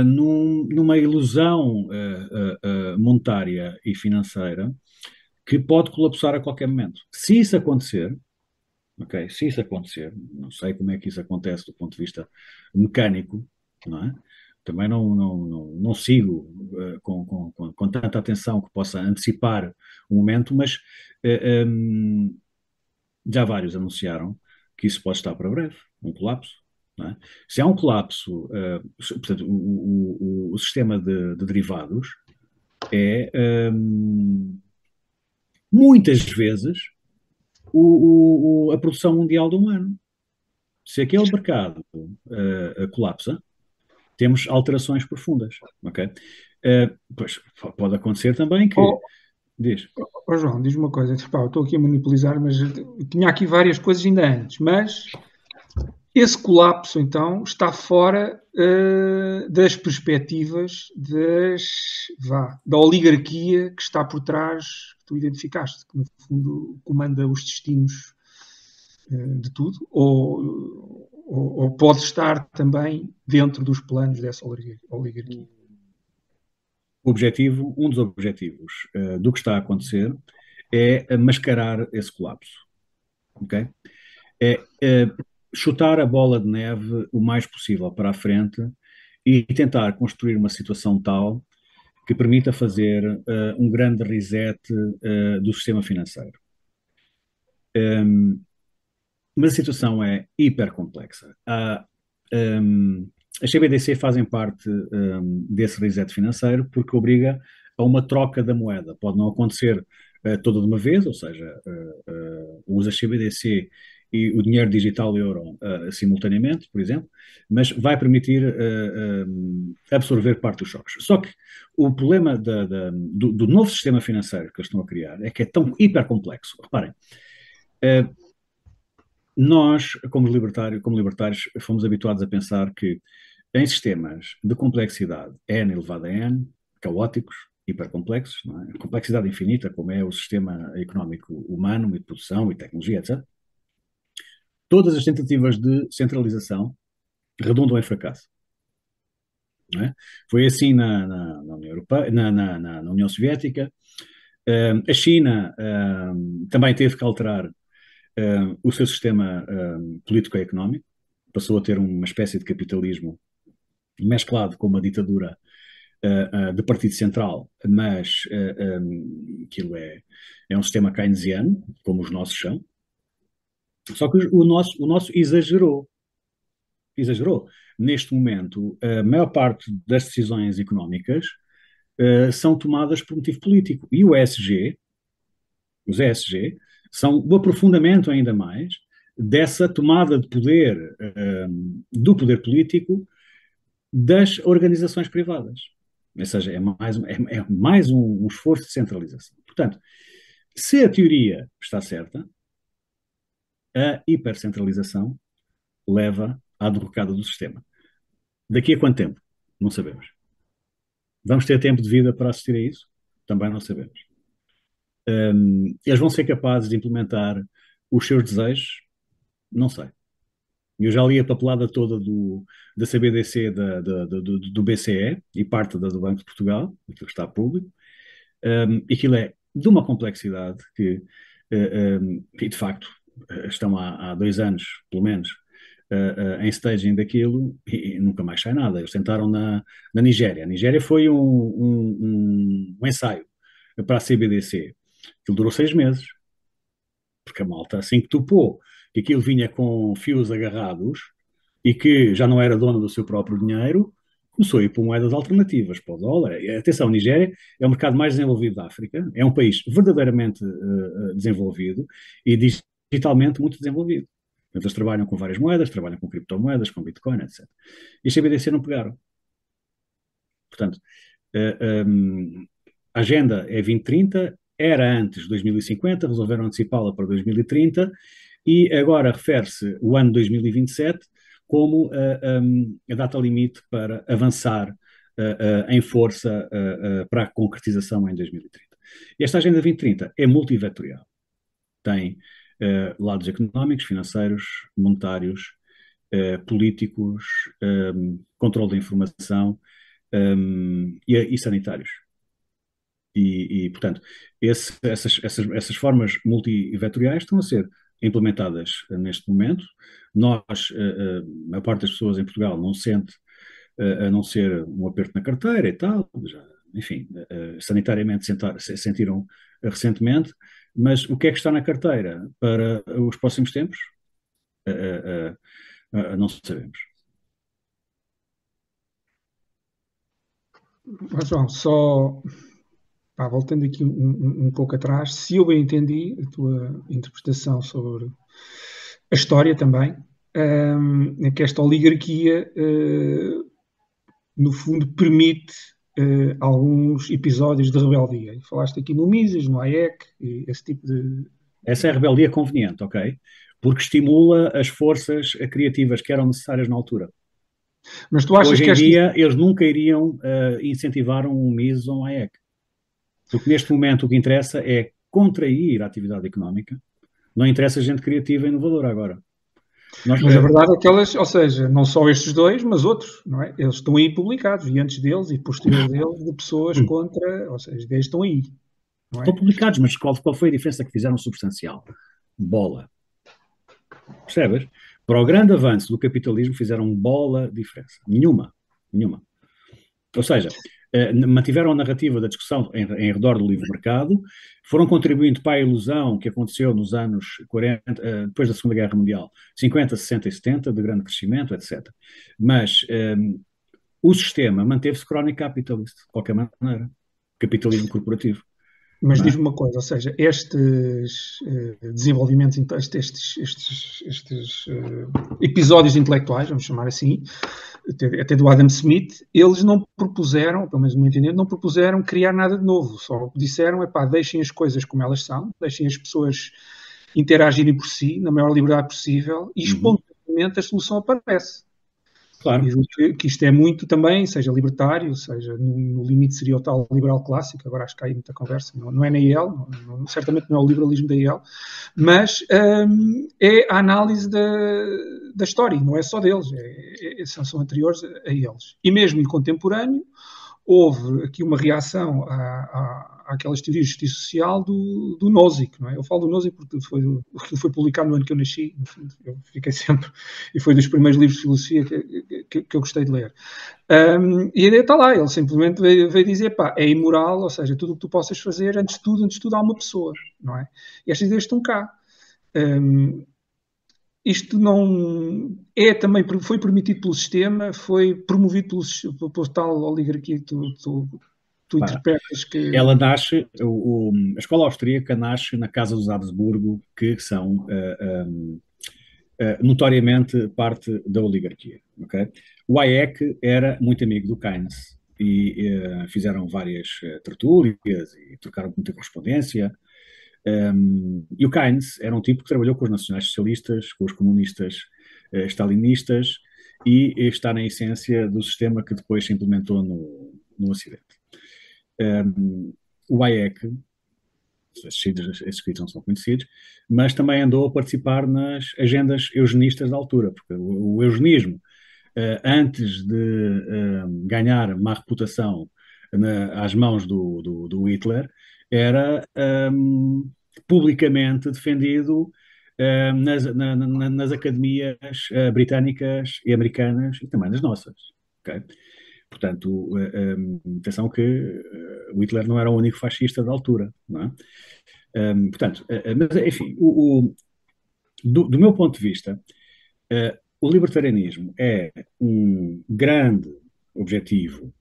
numa ilusão monetária e financeira que pode colapsar a qualquer momento. Se isso acontecer, ok, se isso acontecer, não sei como é que isso acontece do ponto de vista mecânico, não é? Também não sigo com tanta atenção que possa antecipar o momento, mas já vários anunciaram que isso pode estar para breve, um colapso. Não é? Se há um colapso, portanto, o sistema de derivados é muitas vezes a produção mundial de um ano. Se aquele mercado colapsa, temos alterações profundas, ok? Pois pode acontecer também que, Oh, diz, João, diz uma coisa, pá, eu estou aqui a monopolizar, mas eu tinha aqui várias coisas ainda antes, mas esse colapso, então, está fora das perspectivas da oligarquia que está por trás, que tu identificaste, que no fundo comanda os destinos de tudo, ou pode estar também dentro dos planos dessa oligarquia. um dos objetivos do que está a acontecer é mascarar esse colapso, ok? É chutar a bola de neve o mais possível para a frente e tentar construir uma situação tal que permita fazer um grande reset do sistema financeiro. Mas a situação é hiper complexa. As CBDC fazem parte desse reset financeiro porque obriga a uma troca da moeda. Pode não acontecer toda de uma vez, ou seja, usa CBDC e o dinheiro digital euro simultaneamente, por exemplo, mas vai permitir absorver parte dos choques. Só que o problema do novo sistema financeiro que eles estão a criar é que é tão hiper complexo. Reparem, nós, como libertários, fomos habituados a pensar que em sistemas de complexidade n elevado a n, caóticos, hipercomplexos, não é? Complexidade infinita, como é o sistema económico humano e de produção e tecnologia, etc., todas as tentativas de centralização redundam em fracasso. Não é? Foi assim na União Europeia, na União Soviética. A China também teve que alterar o seu sistema político-económico, passou a ter uma espécie de capitalismo mesclado com uma ditadura de partido central, mas aquilo é um sistema keynesiano, como os nossos são, só que o nosso exagerou. Exagerou. Neste momento, a maior parte das decisões económicas são tomadas por motivo político. E os ESG, são o aprofundamento ainda mais dessa tomada de poder do poder político das organizações privadas. Ou seja, é mais um esforço de centralização. Portanto, se a teoria está certa, a hipercentralização leva à derrocada do sistema. Daqui a quanto tempo? Não sabemos. Vamos ter tempo de vida para assistir a isso? Também não sabemos. Eles vão ser capazes de implementar os seus desejos? Não sei. Eu já li a papelada toda da CBDC do BCE e parte do Banco de Portugal, aquilo que está público. Aquilo é de uma complexidade que, e de facto, estão há 2 anos, pelo menos, em staging daquilo e nunca mais sai nada. Eles tentaram na Nigéria. A Nigéria foi um ensaio para a CBDC. Aquilo durou 6 meses, porque a malta, assim que topou que aquilo vinha com fios agarrados e que já não era dono do seu próprio dinheiro, começou a ir por moedas alternativas, para o dólar. Atenção, a Nigéria é o mercado mais desenvolvido da África, é um país verdadeiramente desenvolvido e digitalmente muito desenvolvido. Portanto, eles trabalham com várias moedas, trabalham com criptomoedas, com Bitcoin, etc. E a CBDC não pegaram. Portanto, a agenda é 2030, era antes de 2050, resolveram antecipá-la para 2030 e agora refere-se o ano 2027 como a data limite para avançar em força para a concretização em 2030. Esta Agenda 2030 é multivetorial. Tem lados económicos, financeiros, monetários, políticos, controle da informação e sanitários. Portanto, essas formas multivetoriais estão a ser implementadas neste momento. Nós, a parte das pessoas em Portugal não sente a não ser um aperto na carteira e tal, já, enfim, sanitariamente sentiram recentemente, mas o que é que está na carteira para os próximos tempos? Não sabemos. João, só voltando aqui um pouco atrás, se eu bem entendi a tua interpretação sobre a história também, é que esta oligarquia, no fundo, permite alguns episódios de rebeldia. E falaste aqui no Mises, no Hayek, e esse tipo de... Essa é a rebeldia conveniente, ok? Porque estimula as forças criativas que eram necessárias na altura. Mas tu achas Hoje que em dia, eles nunca iriam incentivar um Mises ou um Hayek. Porque neste momento o que interessa é contrair a atividade económica. Não interessa gente criativa e inovadora agora. Mas a verdade é que elas, ou seja, não só estes dois, mas outros, não é? Eles estão aí publicados, e antes deles e posterior deles, de pessoas contra, ou seja, as ideias estão aí. Não é? Estão publicados, mas qual foi a diferença que fizeram substancial? Bola. Percebes? Para o grande avanço do capitalismo fizeram bola diferença. Nenhuma. Nenhuma. Ou seja, mantiveram a narrativa da discussão em redor do livre mercado, foram contribuindo para a ilusão que aconteceu nos anos 40, depois da Segunda Guerra Mundial, 50, 60 e 70, de grande crescimento, etc. Mas o sistema manteve-se chronic capitalist, de qualquer maneira. Capitalismo corporativo. Mas diz-me uma coisa, ou seja, estes desenvolvimentos, estes episódios intelectuais, vamos chamar assim, até do Adam Smith, eles não propuseram, pelo menos no meu entender, não propuseram criar nada de novo, só disseram, deixem as coisas como elas são, deixem as pessoas interagirem por si, na maior liberdade possível, e espontaneamente a solução aparece. Claro. E que isto é muito também, seja libertário, seja no limite seria o tal liberal clássico, agora acho que há aí muita conversa, não é na IEL, certamente não é o liberalismo da IEL, mas é a análise da história, e não é só deles, são anteriores a eles. E mesmo em contemporâneo, houve aqui uma reação àquelas teorias de justiça social do Nozick, não é? Eu falo do Nozick porque foi publicado no ano que eu nasci, no fundo, eu fiquei sempre, e foi dos primeiros livros de filosofia que eu gostei de ler. E a ideia está lá, ele simplesmente veio dizer, é imoral, ou seja, tudo o que tu possas fazer, antes de tudo há uma pessoa, não é? E estas ideias estão cá. Isto não é também, foi permitido pelo sistema, foi promovido pelo tal oligarquia que tu interpretas que... Ela nasce, a escola austríaca nasce na Casa dos Habsburgo, que são notoriamente parte da oligarquia. Okay? O Hayek era muito amigo do Keynes e fizeram várias tertúlias e trocaram muita correspondência. E o Keynes era um tipo que trabalhou com os nacionais-socialistas, com os comunistas stalinistas e está na essência do sistema que depois se implementou no Ocidente. O Hayek, esses escritos não são conhecidos, mas também andou a participar nas agendas eugenistas da altura, porque o eugenismo, antes de ganhar má reputação às mãos do Hitler, era publicamente defendido nas academias britânicas e americanas e também nas nossas. Okay? Portanto, atenção que o Hitler não era o único fascista da altura, não é? Portanto, mas enfim, do meu ponto de vista, o libertarianismo é um grande objetivo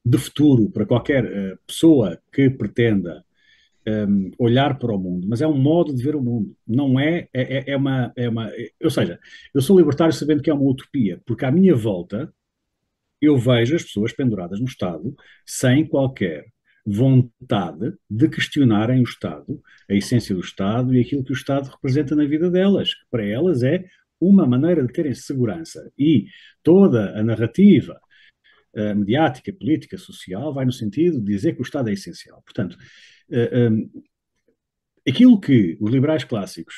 de futuro para qualquer pessoa que pretenda olhar para o mundo, mas é um modo de ver o mundo. Não ou seja, eu sou libertário sabendo que é uma utopia, porque à minha volta eu vejo as pessoas penduradas no Estado sem qualquer vontade de questionarem o Estado, a essência do Estado e aquilo que o Estado representa na vida delas, que para elas é uma maneira de terem segurança. E toda a narrativa mediática, política, social, vai no sentido de dizer que o Estado é essencial. Portanto, aquilo que os liberais clássicos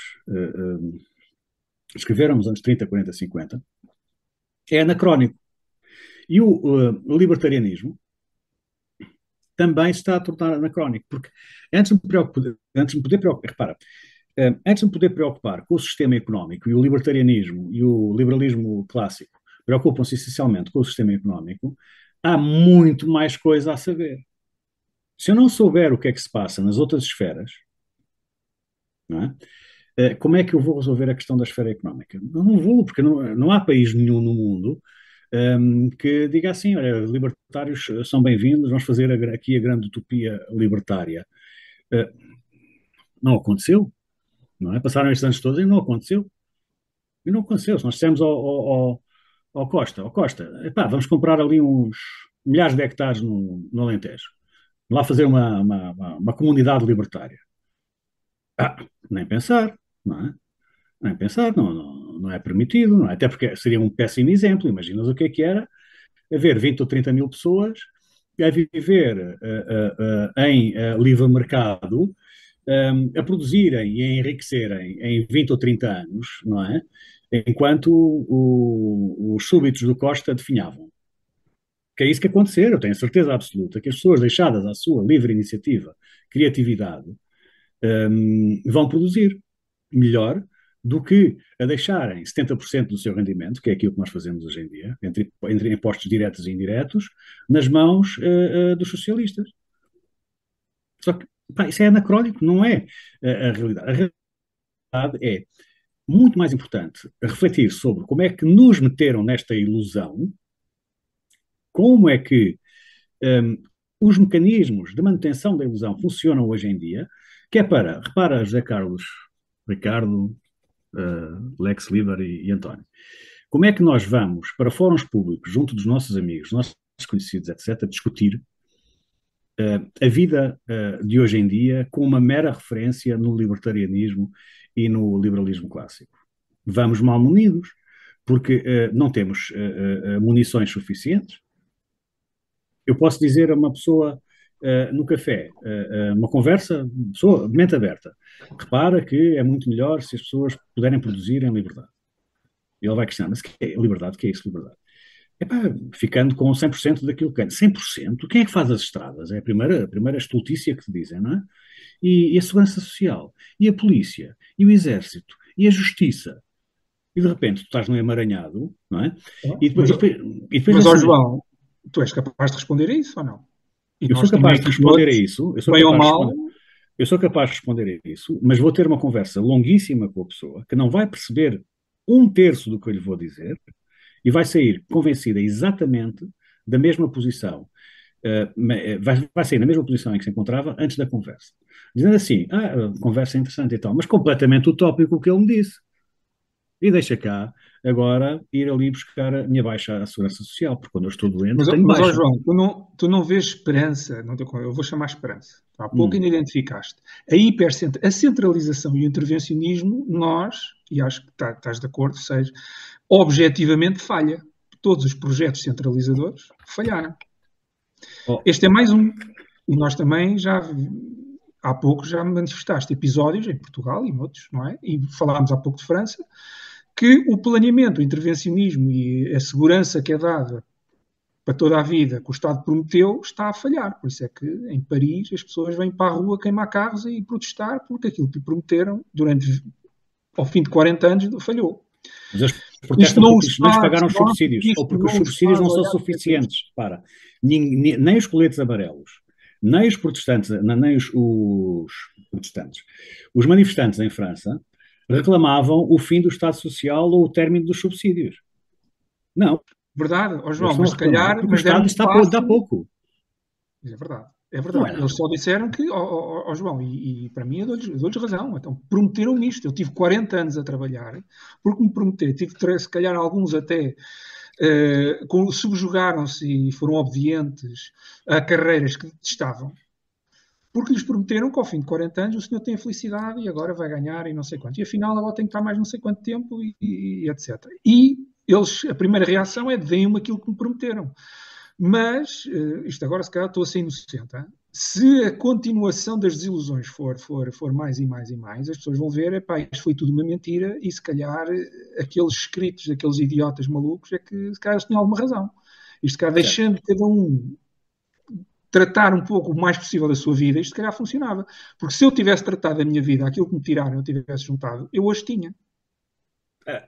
escreveram nos anos 30, 40, 50 é anacrónico. E o libertarianismo também se está a tornar anacrónico, porque antes de me poder preocupar, repara, antes de me poder preocupar com o sistema económico, e o libertarianismo e o liberalismo clássico preocupam-se essencialmente com o sistema económico, há muito mais coisa a saber. Se eu não souber o que é que se passa nas outras esferas, não é? Como é que eu vou resolver a questão da esfera económica? Não vou, porque não há país nenhum no mundo que diga assim, olha, libertários são bem-vindos, vamos fazer aqui a grande utopia libertária. Não aconteceu, não é? Passaram estes anos todos e não aconteceu. E não aconteceu. Se nós dissemos ao Costa, epá, vamos comprar ali uns milhares de hectares no Alentejo, lá fazer uma comunidade libertária. Nem pensar, não é? Nem pensar, não é permitido, não é? Até porque seria um péssimo exemplo. Imaginas o que era haver 20 ou 30 mil pessoas a viver em livre mercado, a produzirem e a enriquecerem em 20 ou 30 anos, não é? Enquanto os súbditos do Costa definhavam. Que é isso que acontecer, eu tenho certeza absoluta que as pessoas deixadas à sua livre iniciativa, criatividade, vão produzir melhor do que a deixarem 70% do seu rendimento, que é aquilo que nós fazemos hoje em dia, entre impostos diretos e indiretos, nas mãos dos socialistas. Só que isso é anacrónico, não é a realidade. A realidade é muito mais importante refletir sobre como é que nos meteram nesta ilusão, como é que os mecanismos de manutenção da ilusão funcionam hoje em dia, que é repara, José Carlos, Ricardo, Lex Liber e António, como é que nós vamos para fóruns públicos, junto dos nossos amigos, nossos conhecidos, etc., discutir a vida de hoje em dia com uma mera referência no libertarianismo e no liberalismo clássico? Vamos mal munidos, porque não temos munições suficientes. Eu posso dizer a uma pessoa no café, uma conversa, pessoa de mente aberta, repara que é muito melhor se as pessoas puderem produzir em liberdade. E ele vai questionar, mas que é liberdade? O que é isso, liberdade? Epá, ficando com 100% daquilo que é. 100%? Quem é que faz as estradas? É a primeira estultícia que te dizem, não é? E a segurança social, e a polícia, e o exército, e a justiça. E de repente tu estás no emaranhado, não é? E depois mas ó, João, tu és capaz de responder a isso ou não? E eu sou capaz de responder a isso. Eu sou capaz de responder a isso, mas vou ter uma conversa longuíssima com a pessoa que não vai perceber um terço do que eu lhe vou dizer e vai sair convencida exatamente da mesma posição. Vai sair na mesma posição em que se encontrava antes da conversa. Dizendo assim, a conversa é interessante e tal, mas completamente utópico o que ele me disse. E deixa cá, agora, ir ali buscar a minha baixa à Segurança Social, porque quando eu estou doente tenho baixa. Mas, ó, João, tu não vês esperança, eu vou chamar esperança. Há pouco ainda identificaste. A centralização e o intervencionismo, nós, e acho que estás de acordo, seja, objetivamente falha. Todos os projetos centralizadores falharam. Este é mais um. E nós também há pouco já manifestaste episódios em Portugal e em outros, não é? E falámos há pouco de França, que o planeamento, o intervencionismo e a segurança que é dada para toda a vida que o Estado prometeu está a falhar. Por isso é que em Paris as pessoas vêm para a rua queimar carros e protestar porque aquilo que prometeram ao fim de 40 anos falhou. Mas eles protestam porque os senhores pagaram os subsídios, ou porque os subsídios não são suficientes. Nem os coletes amarelos, nem os protestantes, nem os protestantes. Os manifestantes em França reclamavam o fim do Estado Social ou o término dos subsídios. Não, Verdade, ó Eles João, estão a mas se reclamar calhar, porque o mas deram Estado um está a dar passo. pouco. É verdade, é Não é verdade. Eles nada. só disseram que, ó João, e para mim eu dou-lhes razão. Então, prometeram-me isto. Eu tive 40 anos a trabalhar, porque me prometeram. Tive, se calhar, alguns até subjugaram-se e foram obedientes a carreiras que detestavam, porque lhes prometeram que ao fim de 40 anos o senhor tem a felicidade e agora vai ganhar e não sei quanto. E afinal agora tem que estar mais não sei quanto tempo e etc. E eles, a primeira reação é deem-me aquilo que me prometeram. Mas, isto agora se calhar estou a ser inocente, hein? Se a continuação das desilusões for mais e mais e mais, as pessoas vão ver, epá, isto foi tudo uma mentira e se calhar aqueles escritos daqueles idiotas malucos é que se calhar eles tinham alguma razão. Isto, se calhar, Certo. deixando cada um tratar um pouco o mais possível da sua vida, isto se calhar funcionava. Porque se eu tivesse tratado a minha vida, aquilo que me tiraram, eu tivesse juntado, eu hoje tinha.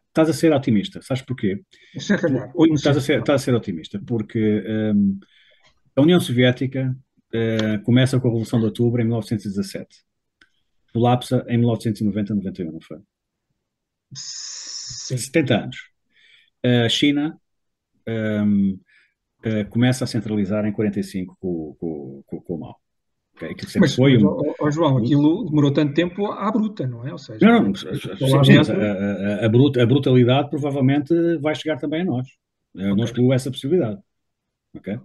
Estás a ser otimista. Sabes porquê? Se calhar. Ou inocente. Estás a ser otimista porque a União Soviética começa com a Revolução de Outubro em 1917. Colapsa em 1990-91, não foi? Sim. 70 anos. A China um, começa a centralizar em 45 com o Mao. Okay? Aquilo sempre foi Ó, João, aquilo demorou tanto tempo à bruta, não é? Ou seja, Não, não, lá sim, mas dentro. a brutalidade provavelmente vai chegar também a nós. Eu não Ok. excluo essa possibilidade. Okay?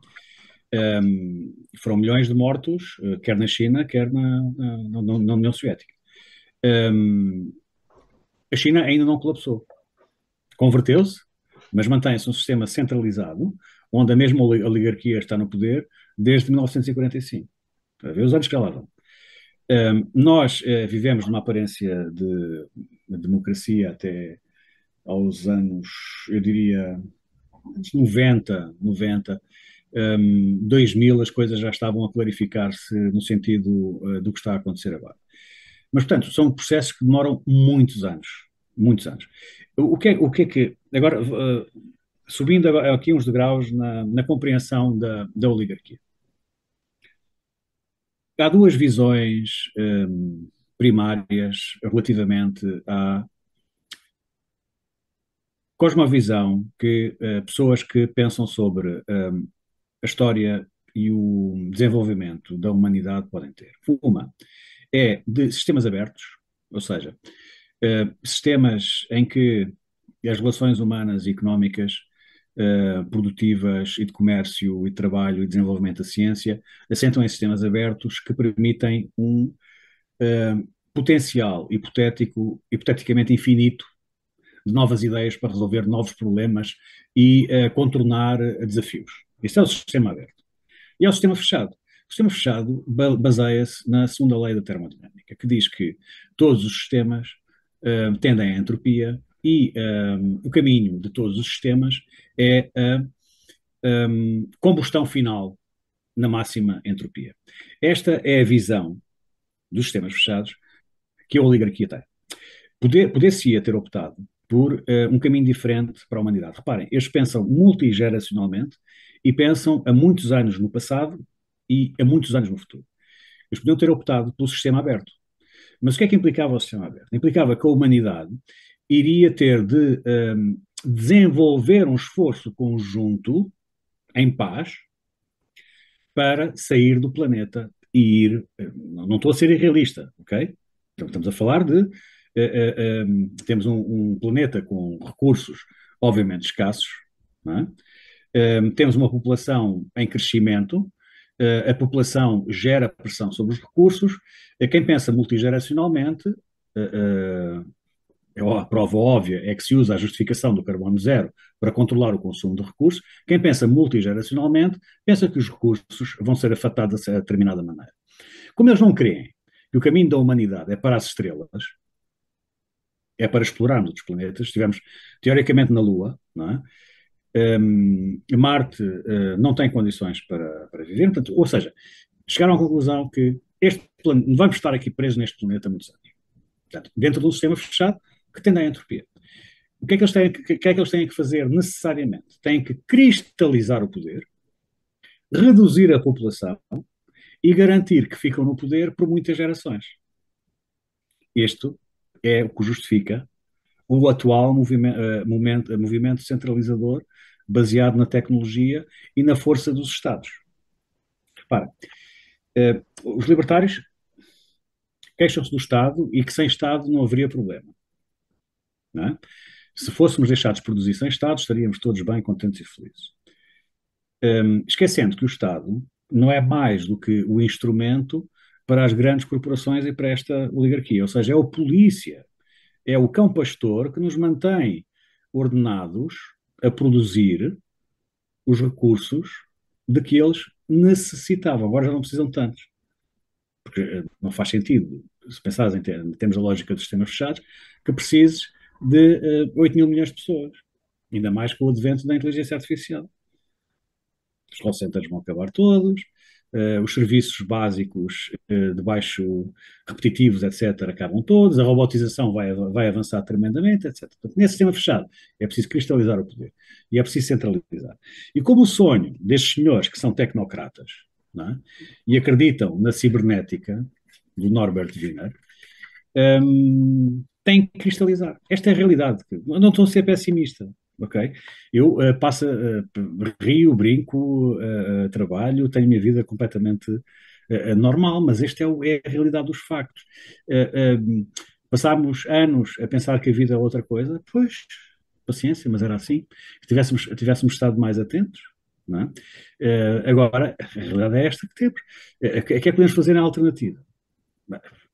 Foram milhões de mortos, quer na China, quer na União Soviética. A China ainda não colapsou. Converteu-se, mas mantém-se um sistema centralizado, onde a mesma oligarquia está no poder desde 1945. Para ver os anos que lá vão. Nós vivemos numa aparência de democracia até aos anos, eu diria, 90, 2000, as coisas já estavam a clarificar-se no sentido do que está a acontecer agora. Mas, portanto, são processos que demoram muitos anos. Muitos anos. O que é que. Agora, subindo aqui uns degraus na compreensão da oligarquia. Há duas visões primárias relativamente à cosmovisão que pessoas que pensam sobre a história e o desenvolvimento da humanidade podem ter. Uma é de sistemas abertos, ou seja, sistemas em que as relações humanas e económicas, produtivas e de comércio e de trabalho e desenvolvimento da ciência assentam em sistemas abertos que permitem um potencial hipoteticamente infinito de novas ideias para resolver novos problemas e contornar desafios. Isso é o sistema aberto. E é o sistema fechado. O sistema fechado baseia-se na segunda lei da termodinâmica, que diz que todos os sistemas tendem à entropia e o caminho de todos os sistemas é a combustão final na máxima entropia. Esta é a visão dos sistemas fechados que a oligarquia tem. Poder-se-ia ter optado por um caminho diferente para a humanidade. Reparem, eles pensam multigeracionalmente e pensam a muitos anos no passado e a muitos anos no futuro. Eles podiam ter optado pelo sistema aberto. Mas o que é que implicava o sistema aberto? Implicava que a humanidade iria ter de desenvolver um esforço conjunto, em paz, para sair do planeta e ir. Não estou a ser irrealista, ok? Então, estamos a falar de. Temos um planeta com recursos, obviamente, escassos, não é? Temos uma população em crescimento, a população gera pressão sobre os recursos. Quem pensa multigeracionalmente, a prova óbvia é que se usa a justificação do carbono zero para controlar o consumo de recursos. Quem pensa multigeracionalmente pensa que os recursos vão ser afetados de determinada maneira. Como eles não creem que o caminho da humanidade é para as estrelas, é para explorarmos outros planetas, estivemos teoricamente na Lua, não é? Marte não tem condições para viver, portanto, ou seja, chegaram à conclusão que vamos estar aqui presos neste planeta há muitos anos. Portanto, dentro de um sistema fechado que tende à entropia. O que é que eles têm que fazer necessariamente? Têm que cristalizar o poder, reduzir a população e garantir que ficam no poder por muitas gerações. Isto é o que justifica o atual movimento centralizador baseado na tecnologia e na força dos Estados. Repara, os libertários queixam-se do Estado e que sem Estado não haveria problema. Não é? Se fôssemos deixados produzir sem Estado, estaríamos todos bem, contentes e felizes. Esquecendo que o Estado não é mais do que o instrumento para as grandes corporações e para esta oligarquia. Ou seja, é o polícia, é o cão pastor que nos mantém ordenados a produzir os recursos de que eles necessitavam. Agora já não precisam tantos. Porque não faz sentido, se pensares em termos da lógica dos sistemas fechados, que precises de 8 mil milhões de pessoas. Ainda mais com o advento da inteligência artificial. Os call centers vão acabar todos, os serviços básicos de baixo repetitivos, etc., acabam todos, a robotização vai avançar tremendamente, etc. Portanto, nesse sistema fechado é preciso cristalizar o poder e é preciso centralizar. E como o sonho destes senhores que são tecnocratas, não é? E acreditam na cibernética do Norbert Wiener, tem que cristalizar. Esta é a realidade. Eu não estou a ser pessimista, ok? Eu passo, rio, brinco, trabalho, tenho a minha vida completamente normal, mas esta é a realidade dos factos. Passámos anos a pensar que a vida é outra coisa, pois, paciência, mas era assim. Tivéssemos estado mais atentos, não é? Agora, a realidade é esta que temos. O que é que podemos fazer na alternativa?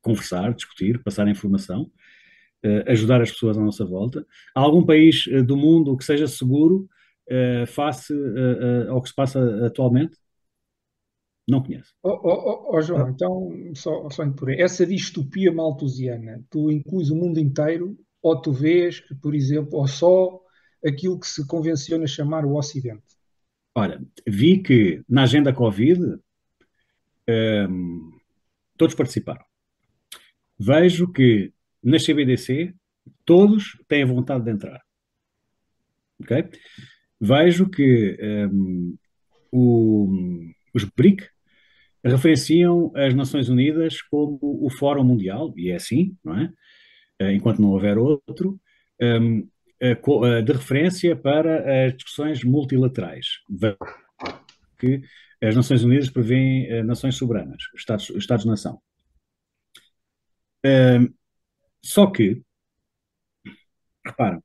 Conversar, discutir, passar informação, ajudar as pessoas à nossa volta. Há algum país do mundo que seja seguro face ao que se passa atualmente? Não conheço. João, então, só indo por aí. Essa distopia malthusiana, tu incluis o mundo inteiro ou tu vês, por exemplo, ou só aquilo que se convenciona chamar o Ocidente? Ora, vi que na agenda Covid todos participaram. Vejo que na CBDC todos têm vontade de entrar. Ok? Vejo que os BRIC referenciam as Nações Unidas como o Fórum Mundial, e é assim, não é? Enquanto não houver outro, de referência para as discussões multilaterais, que as Nações Unidas prevêem nações soberanas, Estados-nação. Só que, reparam,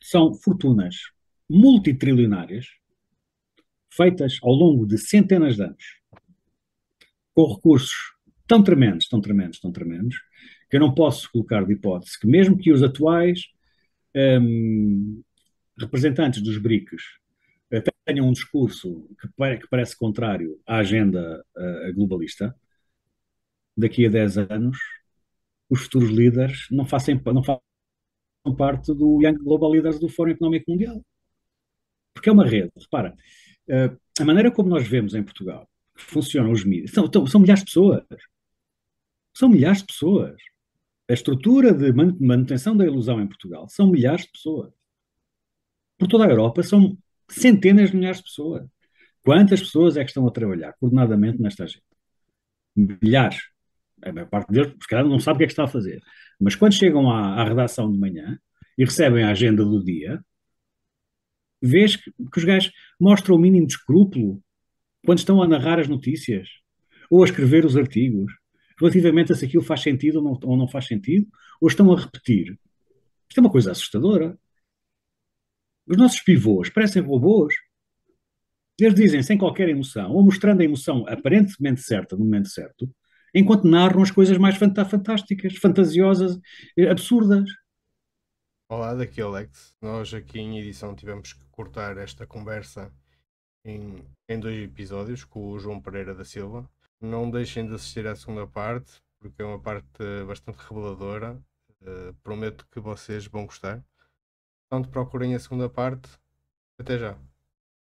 são fortunas multitrilionárias feitas ao longo de centenas de anos, com recursos tão tremendos, tão tremendos, tão tremendos, que eu não posso colocar de hipótese que mesmo que os atuais representantes dos BRICS tenham um discurso que parece contrário à agenda globalista, daqui a 10 anos, os futuros líderes não façam parte do Young Global Leaders do Fórum Económico Mundial. Porque é uma rede. Repara, a maneira como nós vemos em Portugal que funcionam os mídias, são milhares de pessoas. São milhares de pessoas. A estrutura de manutenção da ilusão em Portugal são milhares de pessoas. Por toda a Europa são centenas de milhares de pessoas. Quantas pessoas é que estão a trabalhar coordenadamente nesta agenda? Milhares. A maior parte deles, se calhar, não sabe o que é que está a fazer. Mas quando chegam à redação de manhã e recebem a agenda do dia, vês que os gajos mostram o mínimo de escrúpulo quando estão a narrar as notícias ou a escrever os artigos relativamente a se aquilo faz sentido ou não faz sentido, ou estão a repetir. Isto é uma coisa assustadora. Os nossos pivôs parecem robôs. Eles dizem sem qualquer emoção, ou mostrando a emoção aparentemente certa no momento certo, enquanto narram as coisas mais fantásticas, fantasiosas, absurdas. Olá, daqui é o Alex. Nós aqui em edição tivemos que cortar esta conversa em 2 episódios com o João Pereira da Silva. Não deixem de assistir à segunda parte, porque é uma parte bastante reveladora. Prometo que vocês vão gostar. Portanto, procurem a segunda parte. Até já.